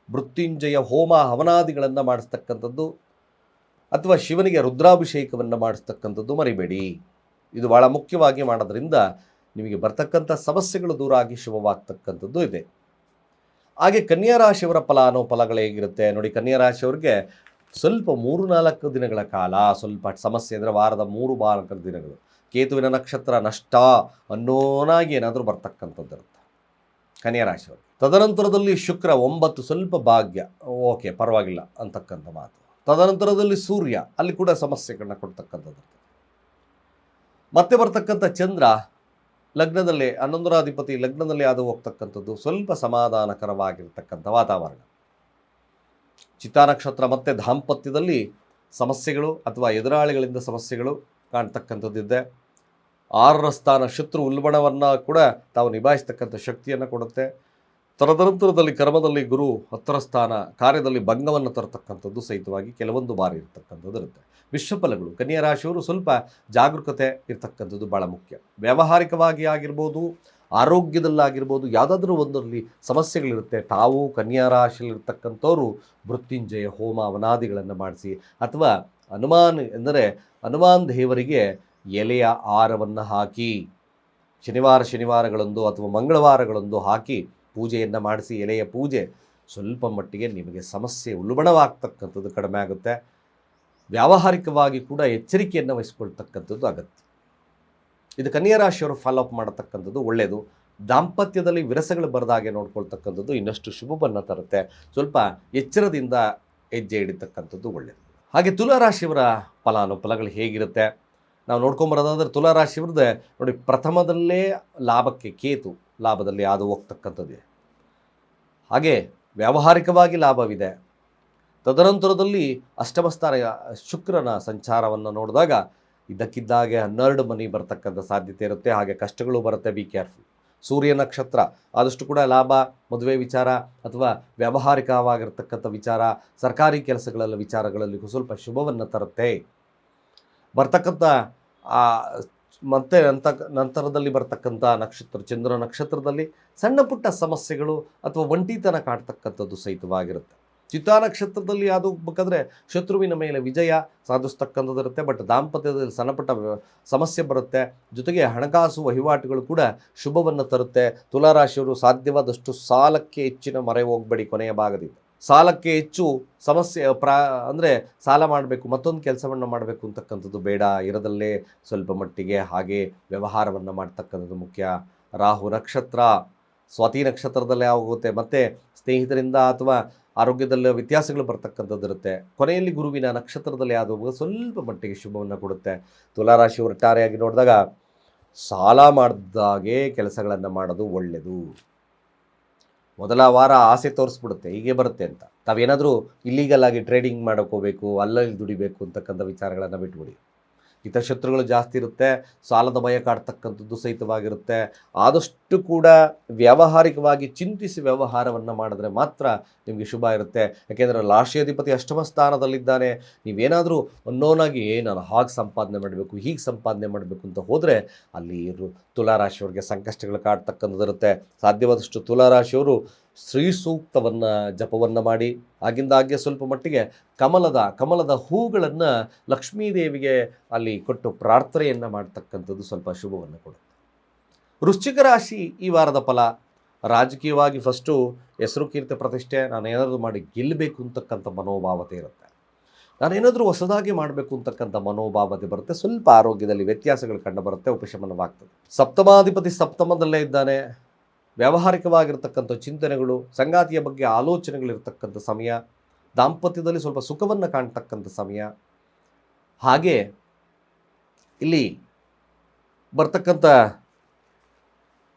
ಮೃತ್ಯುಂಜಯ ಹೋಮ ಹವನಾದಿಗಳನ್ನು ಮಾಡಿಸ್ತಕ್ಕಂಥದ್ದು ಅಥವಾ ಶಿವನಿಗೆ ರುದ್ರಾಭಿಷೇಕವನ್ನು ಮಾಡಿಸ್ತಕ್ಕಂಥದ್ದು ಮರಿಬೇಡಿ. ಇದು ಭಾಳ ಮುಖ್ಯವಾಗಿ ಮಾಡೋದ್ರಿಂದ ನಿಮಗೆ ಬರ್ತಕ್ಕಂಥ ಸಮಸ್ಯೆಗಳು ದೂರ ಆಗಿ ಶುಭವಾಗ್ತಕ್ಕಂಥದ್ದು ಇದೆ. ಹಾಗೆ ಕನ್ಯಾ ರಾಶಿಯವರ ಫಲಾನುಫಲಗಳು ಹೇಗಿರುತ್ತೆ ನೋಡಿ. ಕನ್ಯಾ ರಾಶಿಯವರಿಗೆ ಸ್ವಲ್ಪ 3-4 ದಿನಗಳ ಕಾಲ ಸ್ವಲ್ಪ ಸಮಸ್ಯೆ, ಅಂದರೆ ವಾರದ 3-4 ದಿನಗಳು ಕೇತುವಿನ ನಕ್ಷತ್ರ ನಷ್ಟ ಅನ್ನೋನಾಗಿ ಏನಾದರೂ ಬರ್ತಕ್ಕಂಥದ್ದು ಇರುತ್ತೆ ಕನ್ಯಾ ರಾಶಿಯವರು. ತದನಂತರದಲ್ಲಿ ಶುಕ್ರ 9 ಸ್ವಲ್ಪ ಭಾಗ್ಯ, ಓಕೆ ಪರವಾಗಿಲ್ಲ ಅಂತಕ್ಕಂಥ ಮಾತು. ತದನಂತರದಲ್ಲಿ ಸೂರ್ಯ, ಅಲ್ಲಿ ಕೂಡ ಸಮಸ್ಯೆಗಳನ್ನ ಕೊಡ್ತಕ್ಕಂಥದ್ದು. ಮತ್ತೆ ಬರ್ತಕ್ಕಂಥ ಚಂದ್ರ ಲಗ್ನದಲ್ಲಿ 11ರ ಅಧಿಪತಿ ಲಗ್ನದಲ್ಲಿ ಅದು ಹೋಗ್ತಕ್ಕಂಥದ್ದು ಸ್ವಲ್ಪ ಸಮಾಧಾನಕರವಾಗಿರ್ತಕ್ಕಂಥ ವಾತಾವರಣ. ಚಿತ್ತಾ ನಕ್ಷತ್ರ ಮತ್ತು ದಾಂಪತ್ಯದಲ್ಲಿ ಸಮಸ್ಯೆಗಳು ಅಥವಾ ಎದುರಾಳಿಗಳಿಂದ ಸಮಸ್ಯೆಗಳು ಕಾಣ್ತಕ್ಕಂಥದ್ದಿದೆ. 6ರ ಸ್ಥಾನ ಶತ್ರು ಉಲ್ಬಣವನ್ನು ಕೂಡ ತಾವು ನಿಭಾಯಿಸ್ತಕ್ಕಂಥ ಶಕ್ತಿಯನ್ನು ಕೊಡುತ್ತೆ. ತದನಂತರದಲ್ಲಿ ಕರ್ಮದಲ್ಲಿ ಗುರು 10ರ ಸ್ಥಾನ ಕಾರ್ಯದಲ್ಲಿ ಭಂಗವನ್ನು ತರತಕ್ಕಂಥದ್ದು ಸಹಿತವಾಗಿ ಕೆಲವೊಂದು ಬಾರಿ ಇರ್ತಕ್ಕಂಥದ್ದು ಇರುತ್ತೆ. ವಿಶ್ವಫಲಗಳು ಕನ್ಯಾ ರಾಶಿಯವರು ಸ್ವಲ್ಪ ಜಾಗರೂಕತೆ ಇರ್ತಕ್ಕಂಥದ್ದು ಭಾಳ ಮುಖ್ಯ. ವ್ಯಾವಹಾರಿಕವಾಗಿ ಆಗಿರ್ಬೋದು, ಆರೋಗ್ಯದಲ್ಲಾಗಿರ್ಬೋದು, ಯಾವುದಾದ್ರೂ ಒಂದರಲ್ಲಿ ಸಮಸ್ಯೆಗಳಿರುತ್ತೆ. ತಾವು ಕನ್ಯಾ ರಾಶಿಯಲ್ಲಿರ್ತಕ್ಕಂಥವ್ರು ಮೃತ್ಯುಂಜಯ ಹೋಮ ಅವನಾದಿಗಳನ್ನು ಮಾಡಿಸಿ ಅಥವಾ ಹನುಮಾನ್ ದೇವರಿಗೆ ಎಲೆಯ ಆಹಾರವನ್ನು ಹಾಕಿ ಶನಿವಾರಗಳಂದು ಅಥವಾ ಮಂಗಳವಾರಗಳಂದು ಹಾಕಿ ಪೂಜೆಯನ್ನು ಮಾಡಿಸಿ, ಎಲೆಯ ಪೂಜೆ ಸ್ವಲ್ಪ ಮಟ್ಟಿಗೆ ನಿಮಗೆ ಸಮಸ್ಯೆ ಉಲ್ಬಣವಾಗ್ತಕ್ಕಂಥದ್ದು ಕಡಿಮೆ ಆಗುತ್ತೆ. ವ್ಯಾವಹಾರಿಕವಾಗಿ ಕೂಡ ಎಚ್ಚರಿಕೆಯನ್ನು ವಹಿಸ್ಕೊಳ್ತಕ್ಕಂಥದ್ದು ಅಗತ್ಯ. ಇದು ಕನ್ಯಾ ರಾಶಿಯವರು ಫಾಲೋಅಪ್ ಮಾಡತಕ್ಕಂಥದ್ದು ಒಳ್ಳೆಯದು. ದಾಂಪತ್ಯದಲ್ಲಿ ವಿರಸಗಳು ಬರದಾಗೆ ನೋಡ್ಕೊಳ್ತಕ್ಕಂಥದ್ದು ಇನ್ನಷ್ಟು ಶುಭವನ್ನು ತರುತ್ತೆ. ಸ್ವಲ್ಪ ಎಚ್ಚರದಿಂದ ಹೆಜ್ಜೆ ಹಿಡಿತಕ್ಕಂಥದ್ದು ಒಳ್ಳೆಯದು. ಹಾಗೆ ತುಲಾರಾಶಿಯವರ ಫಲಾನುಫಲಗಳು ಹೇಗಿರುತ್ತೆ ನಾವು ನೋಡ್ಕೊಂಬರೋದಾದ್ರೆ, ತುಲಾರಾಶಿಯವ್ರದ್ದೇ ನೋಡಿ, ಪ್ರಥಮದಲ್ಲೇ ಲಾಭಕ್ಕೆ ಕೇತು ಲಾಭದಲ್ಲಿ ಹಾದು ಹೋಗ್ತಕ್ಕಂಥದ್ದೇ. ಹಾಗೆ ವ್ಯಾವಹಾರಿಕವಾಗಿ ಲಾಭವಿದೆ. ತದನಂತರದಲ್ಲಿ ಅಷ್ಟಮ ಸ್ಥಾನ ಶುಕ್ರನ ಸಂಚಾರವನ್ನು ನೋಡಿದಾಗ ಇದ್ದಕ್ಕಿದ್ದಾಗೆ 12 ಮನಿ ಬರ್ತಕ್ಕಂಥ ಸಾಧ್ಯತೆ ಇರುತ್ತೆ. ಹಾಗೆ ಕಷ್ಟಗಳು ಬರುತ್ತೆ, ಬಿ ಕೇರ್ಫುಲ್. ಸೂರ್ಯ ನಕ್ಷತ್ರ ಆದಷ್ಟು ಕೂಡ ಲಾಭ, ಮದುವೆ ವಿಚಾರ ಅಥವಾ ವ್ಯಾವಹಾರಿಕವಾಗಿರ್ತಕ್ಕಂಥ ವಿಚಾರ, ಸರ್ಕಾರಿ ಕೆಲಸಗಳಲ್ಲಿ ವಿಚಾರಗಳಲ್ಲಿ ಸ್ವಲ್ಪ ಶುಭವನ್ನು ತರುತ್ತೆ. ಬರ್ತಕ್ಕಂಥ ಆ ಮತ್ತೆ ನಂತರದಲ್ಲಿ ಬರ್ತಕ್ಕಂಥ ನಕ್ಷತ್ರ ಚಂದ್ರ ನಕ್ಷತ್ರದಲ್ಲಿ ಸಣ್ಣ ಪುಟ್ಟ ಸಮಸ್ಯೆಗಳು ಅಥವಾ ಒಂಟಿತನ ಕಾಡ್ತಕ್ಕಂಥದ್ದು ಸಹಿತವಾಗಿರುತ್ತೆ. ಚಿತ್ತಾ ನಕ್ಷತ್ರದಲ್ಲಿ ಅದು ಬೇಕಾದ್ರೆ ಶತ್ರುವಿನ ಮೇಲೆ ವಿಜಯ ಸಾಧಿಸ್ತಕ್ಕಂಥದ್ದು ಇರುತ್ತೆ. ಬಟ್ ದಾಂಪತ್ಯದಲ್ಲಿ ಸಣ್ಣ ಪುಟ್ಟ ಸಮಸ್ಯೆ ಬರುತ್ತೆ. ಜೊತೆಗೆ ಹಣಕಾಸು ವಹಿವಾಟುಗಳು ಕೂಡ ಶುಭವನ್ನು ತರುತ್ತೆ. ತುಲಾರಾಶಿಯವರು ಸಾಧ್ಯವಾದಷ್ಟು ಸಾಲಕ್ಕೆ ಹೆಚ್ಚಿನ ಮೊರೆ ಹೋಗಬೇಡಿ. ಕೊನೆಯ ಭಾಗದಿಂದ ಸಾಲಕ್ಕೆ ಹೆಚ್ಚು ಸಮಸ್ಯೆ ಅಂದರೆ ಸಾಲ ಮಾಡಬೇಕು, ಮತ್ತೊಂದು ಕೆಲಸವನ್ನು ಮಾಡಬೇಕು ಅಂತಕ್ಕಂಥದ್ದು ಬೇಡ. ಇರದಲ್ಲೇ ಸ್ವಲ್ಪ ಮಟ್ಟಿಗೆ ಹಾಗೆ ವ್ಯವಹಾರವನ್ನು ಮಾಡ್ತಕ್ಕಂಥದ್ದು ಮುಖ್ಯ. ರಾಹು ನಕ್ಷತ್ರ ಸ್ವಾತಿ ನಕ್ಷತ್ರದಲ್ಲೇ ಆಗುತ್ತೆ. ಮತ್ತು ಸ್ನೇಹಿತರಿಂದ ಅಥವಾ ಆರೋಗ್ಯದಲ್ಲಿ ವ್ಯತ್ಯಾಸಗಳು ಬರ್ತಕ್ಕಂಥದ್ದು ಇರುತ್ತೆ. ಕೊನೆಯಲ್ಲಿ ಗುರುವಿನ ನಕ್ಷತ್ರದಲ್ಲಿ ಆಗುವಾಗ ಸ್ವಲ್ಪ ಮಟ್ಟಿಗೆ ಶುಭವನ್ನು ಕೊಡುತ್ತೆ. ತುಲಾರಾಶಿಯವರು ಒಟ್ಟಾರೆಯಾಗಿ ನೋಡಿದಾಗ ಸಾಲ ಮಾಡಿದಾಗೆ ಕೆಲಸಗಳನ್ನು ಮಾಡೋದು ಒಳ್ಳೆಯದು. ಮೊದಲ ವಾರ ಆಸೆ ತೋರಿಸ್ಬಿಡುತ್ತೆ ಹೀಗೆ ಬರುತ್ತೆ ಅಂತ. ತಾವೇನಾದರೂ ಇಲ್ಲೀಗಲ್ ಆಗಿ ಟ್ರೇಡಿಂಗ್ ಮಾಡೋಕ್ಕೋಬೇಕು, ಅಲ್ಲಲ್ಲಿ ದುಡಿಬೇಕು ಅಂತಕ್ಕಂಥ ವಿಚಾರಗಳನ್ನು ಬಿಟ್ಬಿಡಿ. ಹಿತಶತ್ರುಗಳು ಜಾಸ್ತಿ ಇರುತ್ತೆ. ಸಾಲದ ಭಯ ಕಾಡ್ತಕ್ಕಂಥದ್ದು ಸಹಿತವಾಗಿರುತ್ತೆ. ಆದಷ್ಟು ಕೂಡ ವ್ಯಾವಹಾರಿಕವಾಗಿ ಚಿಂತಿಸಿ ವ್ಯವಹಾರವನ್ನು ಮಾಡಿದ್ರೆ ಮಾತ್ರ ನಿಮಗೆ ಶುಭ ಇರುತ್ತೆ. ಯಾಕೆಂದರೆ ರಾಶಿಯಾಧಿಪತಿ ಅಷ್ಟಮ ಸ್ಥಾನದಲ್ಲಿದ್ದಾನೆ. ನೀವೇನಾದರೂ ಅನ್ನೋನಾಗಿ ನಾನು ಹಾಗೆ ಸಂಪಾದನೆ ಮಾಡಬೇಕು, ಹೀಗೆ ಸಂಪಾದನೆ ಮಾಡಬೇಕು ಅಂತ ಹೋದರೆ ಅಲ್ಲಿ ತುಲಾರಾಶಿಯವರಿಗೆ ಸಂಕಷ್ಟಗಳು ಕಾಡ್ತಕ್ಕಂಥದ್ದು ಇರುತ್ತೆ. ಸಾಧ್ಯವಾದಷ್ಟು ತುಲಾರಾಶಿಯವರು ಶ್ರೀ ಸೂಕ್ತವನ್ನು ಜಪವನ್ನು ಮಾಡಿ ಆಗಿಂದಾಗ್ಗೆ ಸ್ವಲ್ಪ ಮಟ್ಟಿಗೆ ಕಮಲದ ಹೂಗಳನ್ನು ಲಕ್ಷ್ಮೀದೇವಿಗೆ ಅಲ್ಲಿ ಕೊಟ್ಟು ಪ್ರಾರ್ಥನೆಯನ್ನು ಮಾಡ್ತಕ್ಕಂಥದ್ದು ಸ್ವಲ್ಪ ಶುಭವನ್ನು ಕೊಡುತ್ತೆ. ವೃಶ್ಚಿಕ ರಾಶಿ ಈ ವಾರದ ಫಲ. ರಾಜಕೀಯವಾಗಿ ಫಸ್ಟು ಹೆಸರು ಕೀರ್ತಿ ಪ್ರತಿಷ್ಠೆ, ನಾನೇನಾದರೂ ಮಾಡಿ ಗೆಲ್ಲಬೇಕು ಅಂತಕ್ಕಂಥ ಮನೋಭಾವತೆ ಇರುತ್ತೆ. ನಾನೇನಾದರೂ ಹೊಸದಾಗಿ ಮಾಡಬೇಕು ಅಂತಕ್ಕಂಥ ಮನೋಭಾವತೆ ಬರುತ್ತೆ. ಸ್ವಲ್ಪ ಆರೋಗ್ಯದಲ್ಲಿ ವ್ಯತ್ಯಾಸಗಳು ಕಂಡುಬರುತ್ತೆ, ಉಪಶಮನವಾಗ್ತದೆ. ಸಪ್ತಮಾಧಿಪತಿ ಸಪ್ತಮದಲ್ಲೇ ಇದ್ದಾನೆ. ವ್ಯಾವಹಾರಿಕವಾಗಿರ್ತಕ್ಕಂಥ ಚಿಂತನೆಗಳು, ಸಂಗಾತಿಯ ಬಗ್ಗೆ ಆಲೋಚನೆಗಳಿರ್ತಕ್ಕಂಥ ಸಮಯ, ದಾಂಪತ್ಯದಲ್ಲಿ ಸ್ವಲ್ಪ ಸುಖವನ್ನು ಕಾಣ್ತಕ್ಕಂಥ ಸಮಯ. ಹಾಗೆ ಇಲ್ಲಿ ಬರ್ತಕ್ಕಂಥ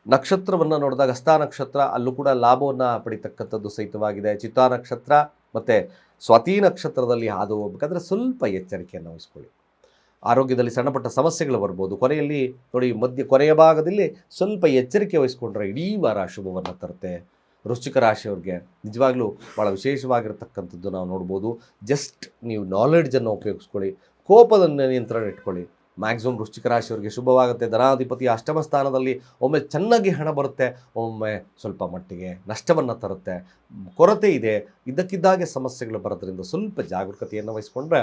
ನಕ್ಷತ್ರವನ್ನು ನೋಡಿದಾಗ ಹಸ್ತ ನಕ್ಷತ್ರ, ಅಲ್ಲೂ ಕೂಡ ಲಾಭವನ್ನು ಪಡಿತಕ್ಕಂಥದ್ದು ಸಹಿತವಾಗಿದೆ. ಚಿತ್ತಾ ನಕ್ಷತ್ರ ಮತ್ತು ಸ್ವಾತಿ ನಕ್ಷತ್ರದಲ್ಲಿ ಹಾದು ಹೋಗ್ಬೇಕಾದ್ರೆ ಸ್ವಲ್ಪ ಎಚ್ಚರಿಕೆಯನ್ನು ವಹಿಸ್ಕೊಳ್ಳಿ. ಆರೋಗ್ಯದಲ್ಲಿ ಸಣ್ಣಪಟ್ಟ ಸಮಸ್ಯೆಗಳು ಬರ್ಬೋದು. ಕೊನೆಯಲ್ಲಿ ನೋಡಿ, ಕೊನೆಯ ಭಾಗದಲ್ಲಿ ಸ್ವಲ್ಪ ಎಚ್ಚರಿಕೆ ವಹಿಸ್ಕೊಂಡ್ರೆ ಇಡೀ ವಾರ ಶುಭವನ್ನು ತರುತ್ತೆ. ವೃಶ್ಚಿಕ ರಾಶಿಯವ್ರಿಗೆ ನಿಜವಾಗ್ಲೂ ಭಾಳ ವಿಶೇಷವಾಗಿರ್ತಕ್ಕಂಥದ್ದು ನಾವು ನೋಡ್ಬೋದು. ಜಸ್ಟ್ ನೀವು ನಾಲೆಡ್ಜನ್ನು ಉಪಯೋಗಿಸ್ಕೊಳ್ಳಿ, ಕೋಪದ ನಿಯಂತ್ರಣ ಇಟ್ಕೊಳ್ಳಿ. ಮ್ಯಾಕ್ಸಿಮಮ್ ವೃಶ್ಚಿಕ ರಾಶಿಯವ್ರಿಗೆ ಶುಭವಾಗುತ್ತೆ. ಧನಾಧಿಪತಿ ಅಷ್ಟಮ ಸ್ಥಾನದಲ್ಲಿ ಒಮ್ಮೆ ಚೆನ್ನಾಗಿ ಹಣ ಬರುತ್ತೆ, ಒಮ್ಮೆ ಸ್ವಲ್ಪ ಮಟ್ಟಿಗೆ ನಷ್ಟವನ್ನು ತರುತ್ತೆ. ಕೊರತೆ ಇದೆ, ಇದ್ದಕ್ಕಿದ್ದಾಗೆ ಸಮಸ್ಯೆಗಳು ಬರೋದ್ರಿಂದ ಸ್ವಲ್ಪ ಜಾಗರೂಕತೆಯನ್ನು ವಹಿಸ್ಕೊಂಡ್ರೆ